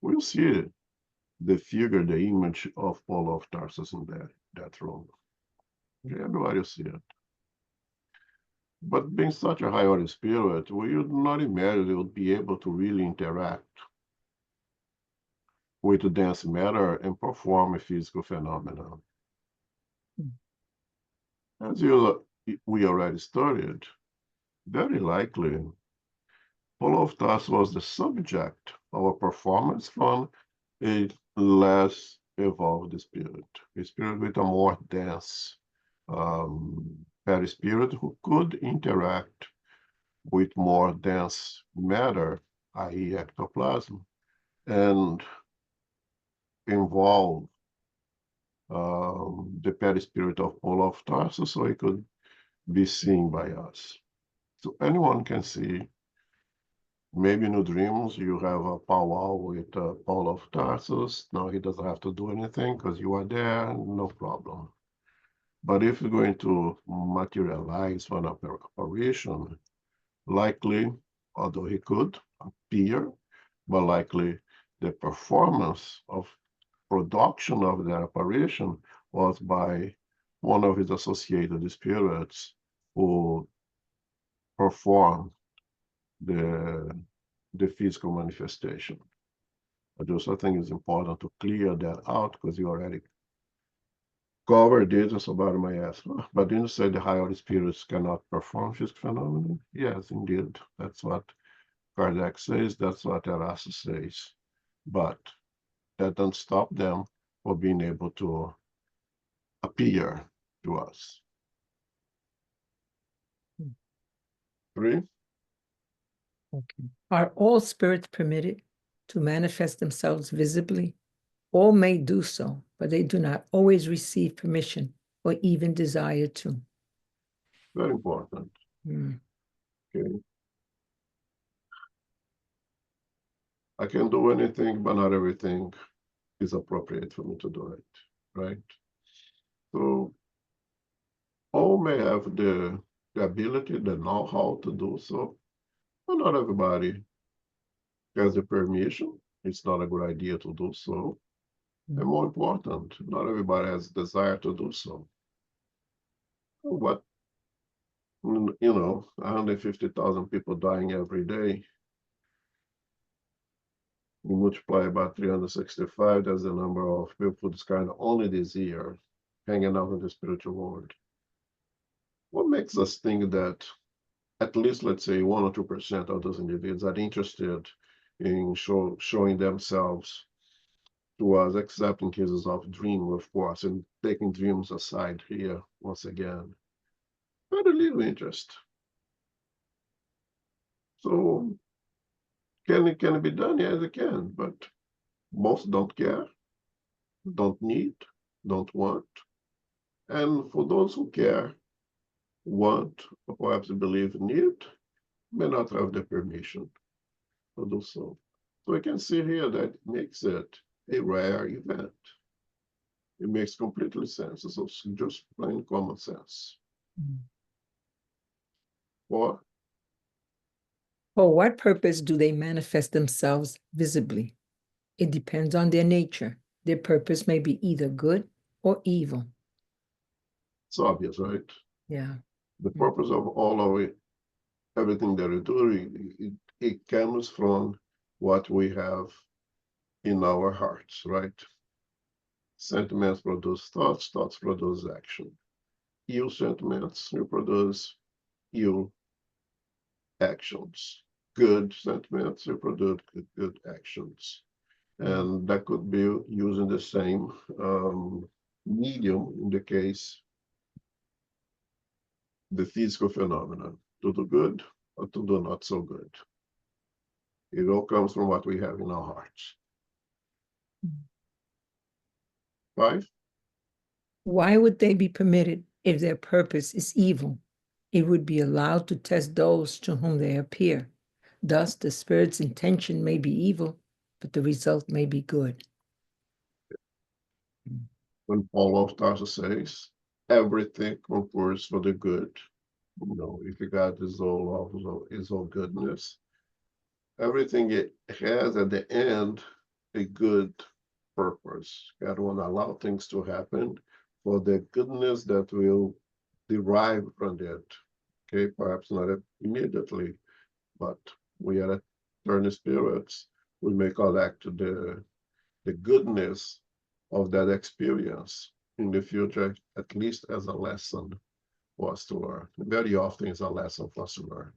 will see the figure, the image of Paul of Tarsus in that room. Okay, everybody will see it. But being such a high order spirit, we would not imagine they would be able to really interact with the dense matter and perform a physical phenomenon. As we already studied, very likely Paul of Tarsus was the subject of a performance from a less evolved spirit, a spirit with a more dense perispirit who could interact with more dense matter, i.e. ectoplasm, and involve the perispirit of Paul of Tarsus so it could be seen by us. So anyone can see. Maybe in your dreams you have a powwow with Paul of Tarsus. Now he doesn't have to do anything because you are there, no problem. But if you're going to materialize for an apparition, likely, although he could appear, but likely the performance of production of that apparition was by one of his associated spirits who performed the physical manifestation. I just think it's important to clear that out because you already covered it, and somebody might ask, but didn't you say the higher spirits cannot perform physical phenomena? Yes, indeed. That's what Kardec says, that's what Erasmus says. But that doesn't stop them from being able to appear to us. 3. Okay. Are all spirits permitted to manifest themselves visibly? All may do so, but they do not always receive permission or even desire to. Very important. Mm. Okay. I can do anything, but not everything is appropriate for me to do it, right? So all may have the ability, the know-how to do so, but not everybody has the permission. It's not a good idea to do so. And more important, not everybody has the desire to do so. What, 150,000 people dying every day. You multiply by 365, that's the number of people this kind only this year hanging out in the spiritual world. What makes us think that at least, let's say, 1 or 2% of those individuals are interested in showing themselves to us, except in cases of dream, of course, and taking dreams aside here once again. Very little interest. So can it be done? Yes, it can, but most don't care, don't need, don't want. And for those who care, want, or perhaps believe need, may not have the permission to do so. So we can see here that it makes it a rare event. It makes completely sense. So it's just plain common sense. Or For what purpose do they manifest themselves visibly? It depends on their nature. Their purpose may be either good or evil. it's obvious, right? Yeah. The purpose of all of it, everything that we do, it comes from what we have in our hearts, right? Sentiments produce thoughts, thoughts produce action. Ill sentiments will produce ill actions. Good sentiments will produce good actions. And that could be using the same medium in the case, the physical phenomenon, to do good or to do not so good. It all comes from what we have in our hearts. 5. Why would they be permitted if their purpose is evil? It would be allowed to test those to whom they appear. Thus, the spirit's intention may be evil, but the result may be good. When Paul of Tarsus says, everything concours for the good. If God is all love, is all goodness, everything it has at the end a good purpose. God won't allow things to happen for the goodness that will derive from it. Okay, perhaps not immediately, but we are eternal spirits. We may collect the goodness of that experience in the future, at least as a lesson for us to learn. Very often it's a lesson for us to learn.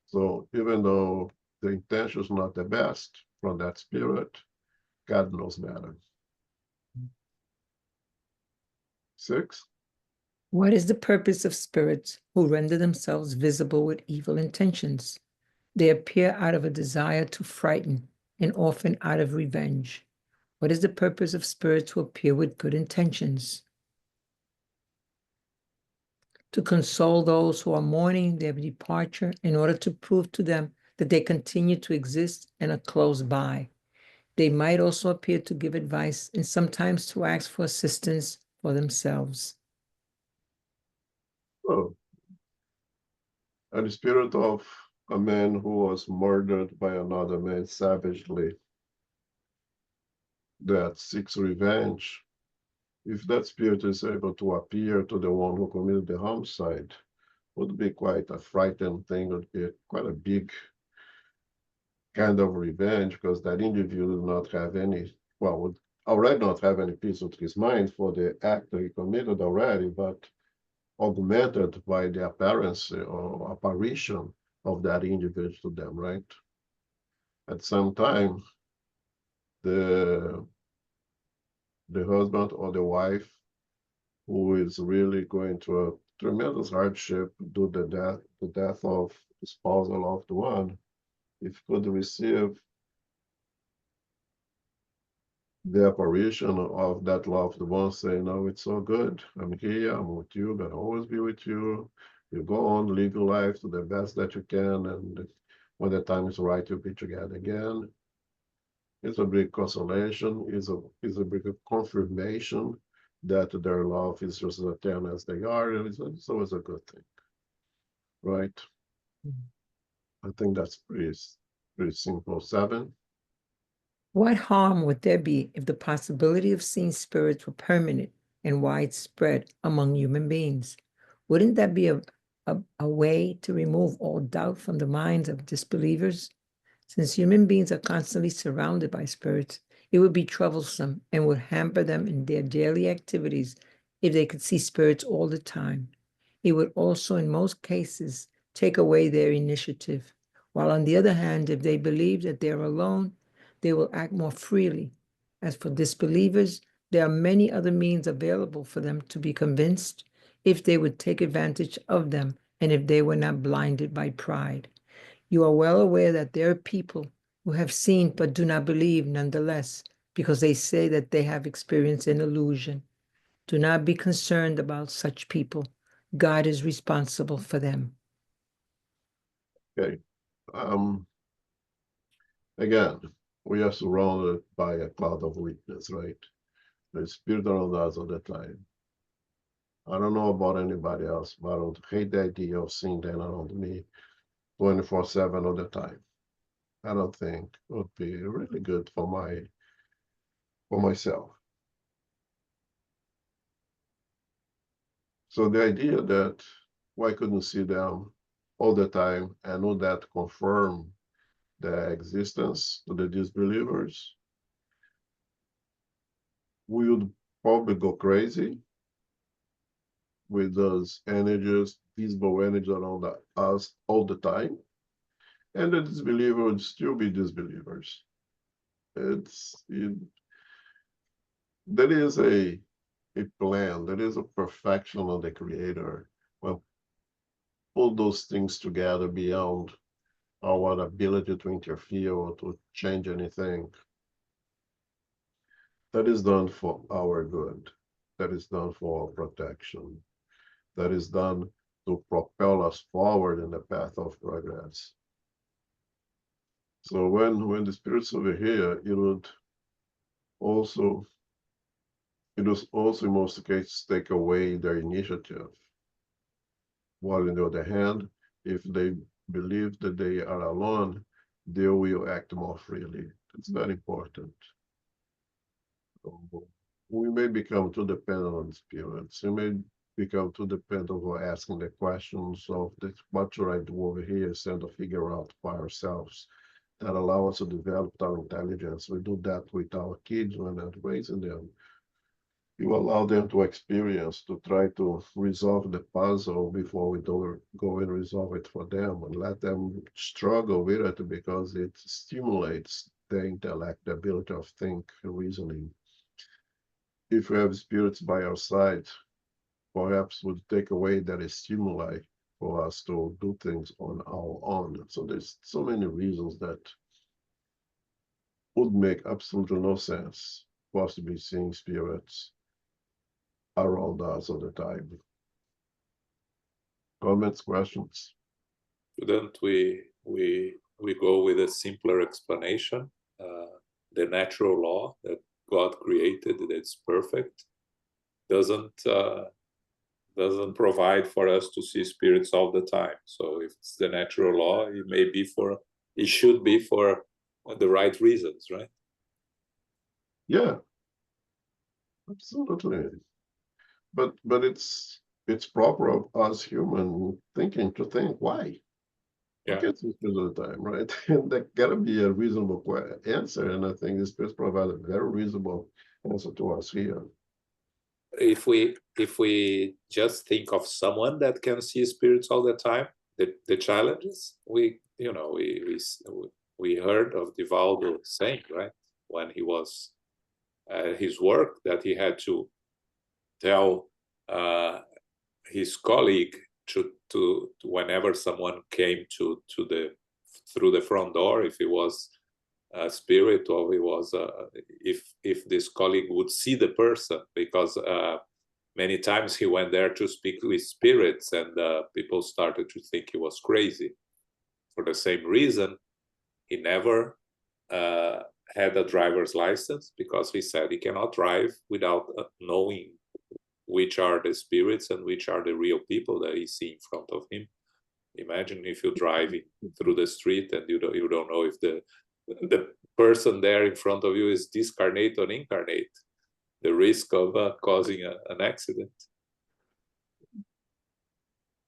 So even though the intention is not the best from that spirit, God knows better. 6. What is the purpose of spirits who render themselves visible with evil intentions? They appear out of a desire to frighten and often out of revenge. What is the purpose of spirits who appear with good intentions? To console those who are mourning their departure in order to prove to them that they continue to exist and are close by. They might also appear to give advice and sometimes to ask for assistance for themselves. Oh. And the spirit of a man who was murdered by another man savagely, that seeks revenge, if that spirit is able to appear to the one who committed the homicide, would be quite a frightening thing, would be quite a big kind of revenge, because that individual would not have any, well, would already not have any peace with his mind for the act that he committed already, but augmented by the appearance or apparition of that individual to them, right? At some time, the husband or the wife who is really going through a tremendous hardship due to the death of the spouse or loved one, if could receive the apparition of that loved one saying, "No, it's so good. I'm here, I'm with you, gonna always be with you. You go on, live your life to the best that you can, and when the time is right, you'll be together again." It's a big consolation, is a big confirmation that their love is just as eternal as they are. It's always a good thing, right? I think that's pretty simple. 7. What harm would there be if the possibility of seeing spirits were permanent and widespread among human beings? Wouldn't that be a way to remove all doubt from the minds of disbelievers? Since human beings are constantly surrounded by spirits, it would be troublesome and would hamper them in their daily activities if they could see spirits all the time. It would also, in most cases, take away their initiative. While on the other hand, if they believe that they are alone, they will act more freely. As for disbelievers, there are many other means available for them to be convinced if they would take advantage of them and if they were not blinded by pride. You are well aware that there are people who have seen but do not believe nonetheless, because they say that they have experienced an illusion. Do not be concerned about such people. God is responsible for them. Okay. Again, we are surrounded by a cloud of witness, right? The spirit around us all the time. I don't know about anybody else, but I don't hate the idea of seeing them around me 24/7 all the time. I don't think it would be really good for myself. So the idea that why couldn't see them all the time and would that confirm their existence to the disbelievers? We would probably go crazy with those energies, visible energies around us all the time. And the disbeliever would still be disbelievers. There is a plan, there is a perfection of the Creator. Well, put those things together beyond our ability to interfere or to change anything. that is done for our good, that is done for our protection, that is done to propel us forward in the path of progress. So when the spirits over here, it was also in most cases take away their initiative. While on the other hand, if they believe that they are alone, they will act more freely. It's very important. We may become too dependent on spirits. We may become too dependent on asking the questions of what should I do over here instead of figure out by ourselves. That allow us to develop our intelligence. We do that with our kids when we're raising them. You allow them to experience, to try to resolve the puzzle before we do go and resolve it for them, and let them struggle with it because it stimulates the intellect, the ability of think, reasoning. If we have spirits by our side, perhaps would take away that stimuli for us to do things on our own. So there's so many reasons that would make absolutely no sense for us to be seeing spirits around us all the time. Comments, questions? Shouldn't we go with a simpler explanation? The natural law that God created, that's perfect, doesn't provide for us to see spirits all the time. So if it's the natural law, it should be for the right reasons, right? Yeah, absolutely. But it's proper of us human thinking to think why. Yeah. Can't see spirits all the time, right? And there gotta be a reasonable answer, and I think the spirits provide a very reasonable answer to us here. If we just think of someone that can see spirits all the time, the challenges we heard of Divaldo saying, right, when he was his work, that he had to tell his colleague to whenever someone came through the front door, if he was a spirit or he was if this colleague would see the person, because many times he went there to speak with spirits, and people started to think he was crazy. For the same reason, he never had a driver's license, because he said he cannot drive without knowing which are the spirits and which are the real people that he see in front of him. Imagine if you're driving through the street and you don't know if the person there in front of you is discarnate or incarnate. The risk of causing an accident.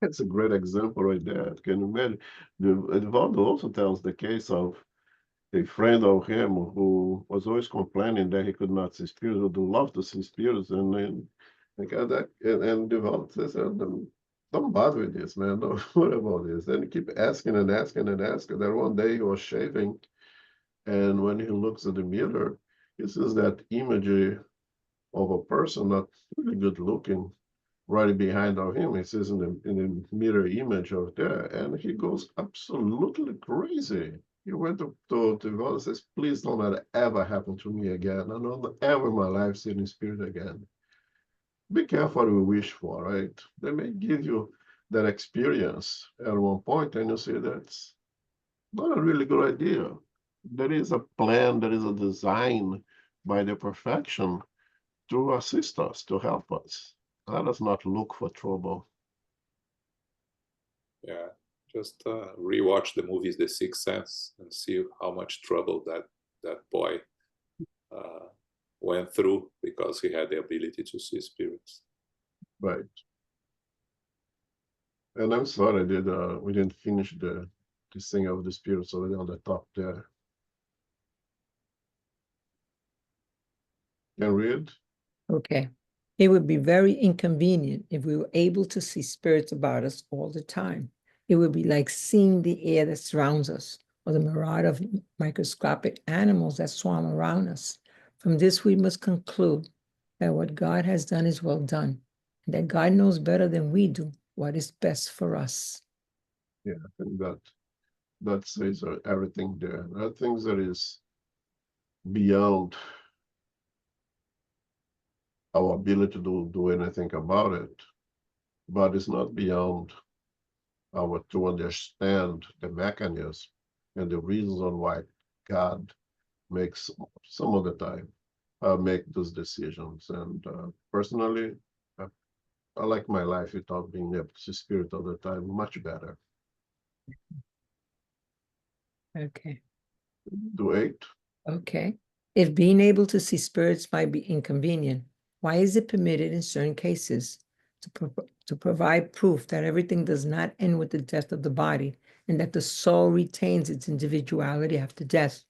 That's a great example right there. Can you imagine? Edvaldo also tells the case of a friend of him who was always complaining that he could not see spirits, would love to see spirits, and then and Edvaldo says, don't bother with this, man. Don't worry about this. Then he keep asking and asking and asking. Then one day he was shaving, and when he looks at the mirror, he sees that image of a person not really good looking right behind of him. He sees in the mirror image of there, and he goes absolutely crazy. He went to God and says, please don't let it ever happen to me again. I don't ever in my life see any spirit again. Be careful what we wish for, right? They may give you that experience at one point, and you see that's not a really good idea. There is a plan, there is a design by the perfection to assist us, to help us. Let us not look for trouble. Yeah, just rewatch the movies The Sixth Sense and see how much trouble that boy went through because he had the ability to see spirits. Right. And I'm sorry we didn't finish this thing of the spirits already on the top there. Can read? Okay. It would be very inconvenient if we were able to see spirits about us all the time. It would be like seeing the air that surrounds us, or the myriad of microscopic animals that swarm around us. From this, we must conclude that what God has done is well done, and that God knows better than we do what is best for us. Yeah, I think that says everything there. There are things that is beyond our ability to do anything about it, but it's not beyond our to understand the mechanism and the reason why God makes some of the time make those decisions. And personally, I like my life without being able to see spirit all the time much better. Okay. Do 8. Okay. If being able to see spirits might be inconvenient, why is it permitted in certain cases to provide proof that everything does not end with the death of the body and that the soul retains its individuality after death?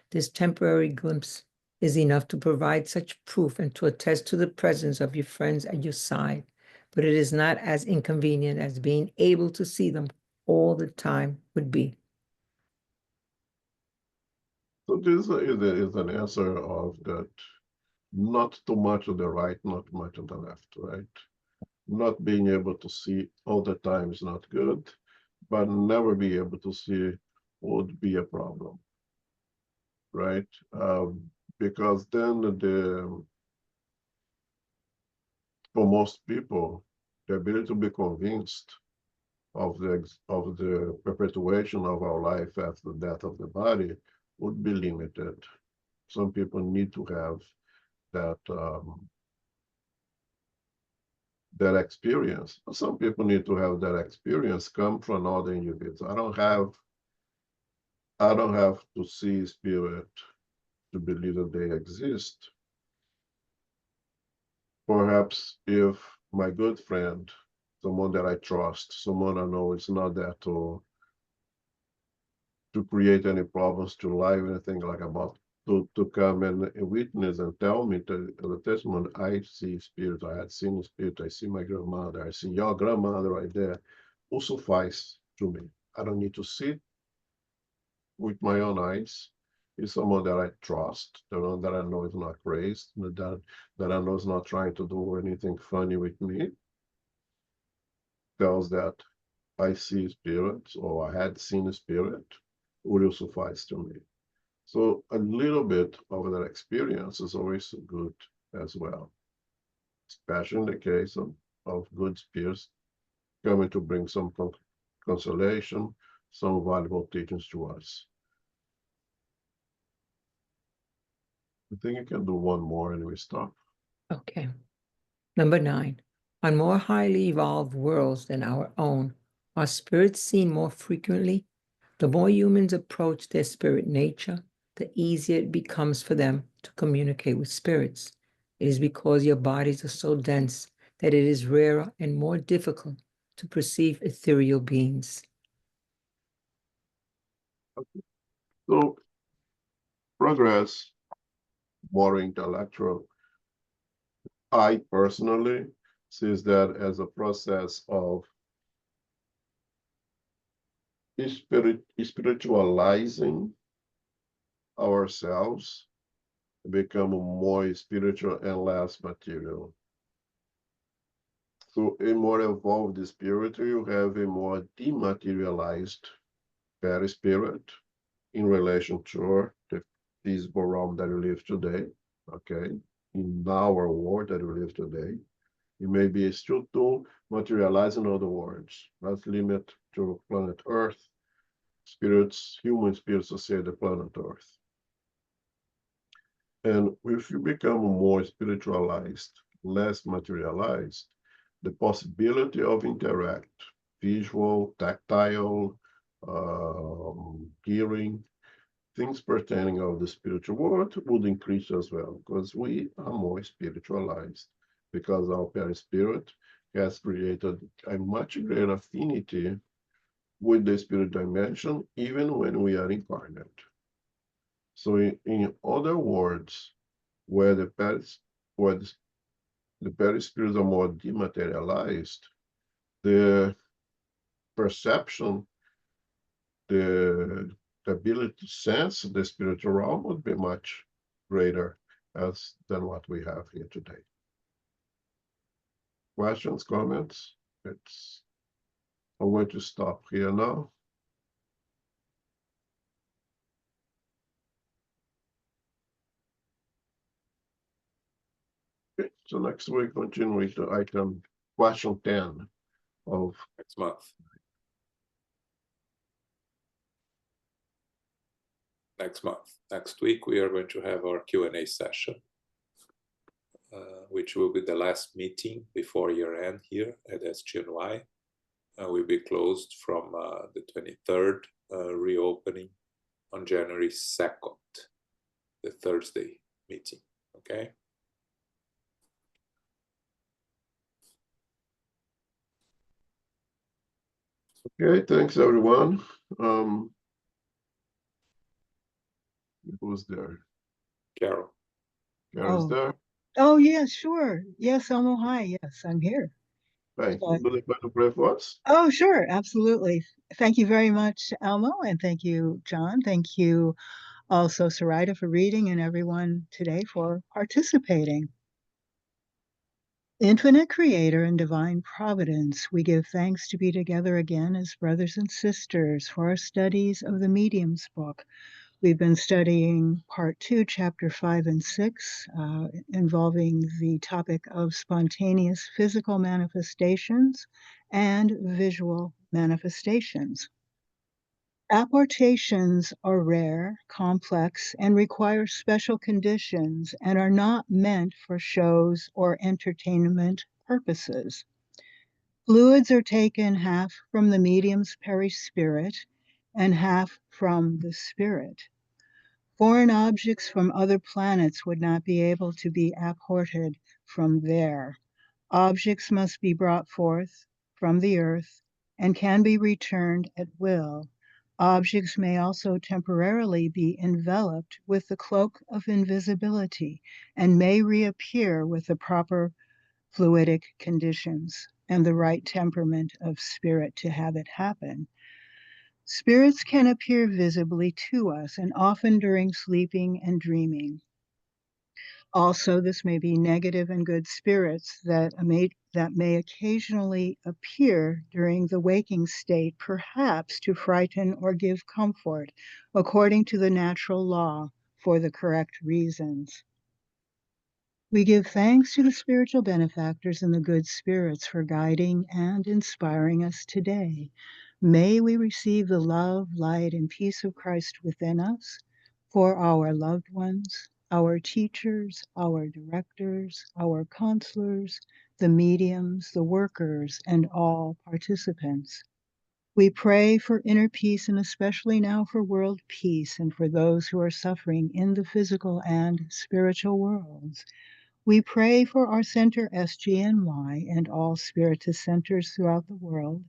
This temporary glimpse is enough to provide such proof and to attest to the presence of your friends at your side, but it is not as inconvenient as being able to see them all the time would be. So this is an answer of that. Not too much on the right, not much on the left, right? Not being able to see all the time is not good, but never be able to see would be a problem, right? Because then for most people, the ability to be convinced of the perpetuation of our life after the death of the body would be limited. Some people need to have that that experience. Some people need to have that experience come from other individuals. I don't have to see spirit to believe that they exist. Perhaps if my good friend, someone that I trust, someone I know is not there to create any problems to life, anything like about to come and witness and tell me the testimony, I see spirit, I had seen spirit, I see my grandmother, I see your grandmother right there, will suffice to me. I don't need to see it with my own eyes. It's someone that I trust, the one that I know is not crazy, that I know is not trying to do anything funny with me, tells that I see spirits or I had seen a spirit, will suffice to me. So a little bit of that experience is always good as well, especially in the case of good spirits coming to bring some consolation, some valuable teachings to us. I think you can do one more and we stop. Okay. Number 9, on more highly evolved worlds than our own, are spirits seen more frequently? The more humans approach their spirit nature, the easier it becomes for them to communicate with spirits. It is because your bodies are so dense that it is rarer and more difficult to perceive ethereal beings. So progress, more intellectual. I personally see that as a process of spiritualizing ourselves, become more spiritual and less material. So a more evolved spirit, you have a more dematerialized perispirit in relation to the physical realm that we live today, okay? In our world that we live today. It may be still to materialize in other words. Let's limit to planet Earth, spirits, human spirits associated the planet Earth. And if you become more spiritualized, less materialized, the possibility of interact, visual, tactile, hearing, things pertaining of the spiritual world would increase as well, because we are more spiritualized, because our parent spirit has created a much greater affinity with the spirit dimension, even when we are incarnate. So in other words, where the perispirits are more dematerialized, the perception, the ability to sense the spiritual realm would be much greater than what we have here today. Questions, comments? I'm going to stop here now. So next week, continue with the item question 10 of Next month. Next month. Next week, we are going to have our Q&A session, which will be the last meeting before year end here at SGNY. Will be closed from the 23rd, reopening on January 2nd, the Thursday meeting, okay? Okay, thanks everyone. Who's there? Carol. Carol's Oh. there. Oh, yeah, sure. Yes, Elmo, hi. Yes, I'm here. Hey, But- would you like to pray for us? Oh, sure, absolutely. Thank you very much, Elmo, and thank you, John. Thank you also, Sarita, for reading, and everyone today for participating. Infinite Creator and Divine Providence, we give thanks to be together again as brothers and sisters for our studies of the Medium's book. We've been studying part 2, chapter 5 and 6, involving the topic of spontaneous physical manifestations and visual manifestations. Apportations are rare, complex, and require special conditions and are not meant for shows or entertainment purposes. Fluids are taken half from the medium's perispirit and half from the spirit. Foreign objects from other planets would not be able to be apported from there. Objects must be brought forth from the earth and can be returned at will. Objects may also temporarily be enveloped with the cloak of invisibility and may reappear with the proper fluidic conditions and the right temperament of spirit to have it happen. Spirits can appear visibly to us and often during sleeping and dreaming. Also, this may be negative and good spirits that may occasionally appear during the waking state, perhaps to frighten or give comfort, according to the natural law, for the correct reasons. We give thanks to the spiritual benefactors and the good spirits for guiding and inspiring us today. May we receive the love, light, and peace of Christ within us for our loved ones, our teachers, our directors, our counselors, the mediums, the workers, and all participants. We pray for inner peace and especially now for world peace and for those who are suffering in the physical and spiritual worlds. We pray for our center SGNY and all Spiritist centers throughout the world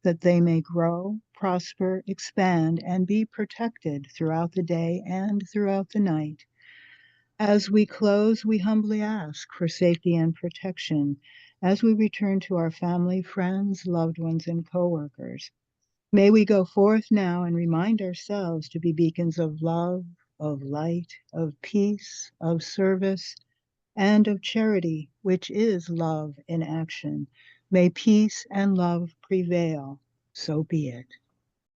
that they may grow, prosper, expand, and be protected throughout the day and throughout the night. As we close, we humbly ask for safety and protection as we return to our family, friends, loved ones, and co-workers. May we go forth now and remind ourselves to be beacons of love, of light, of peace, of service, and of charity, which is love in action. May peace and love prevail. So be it.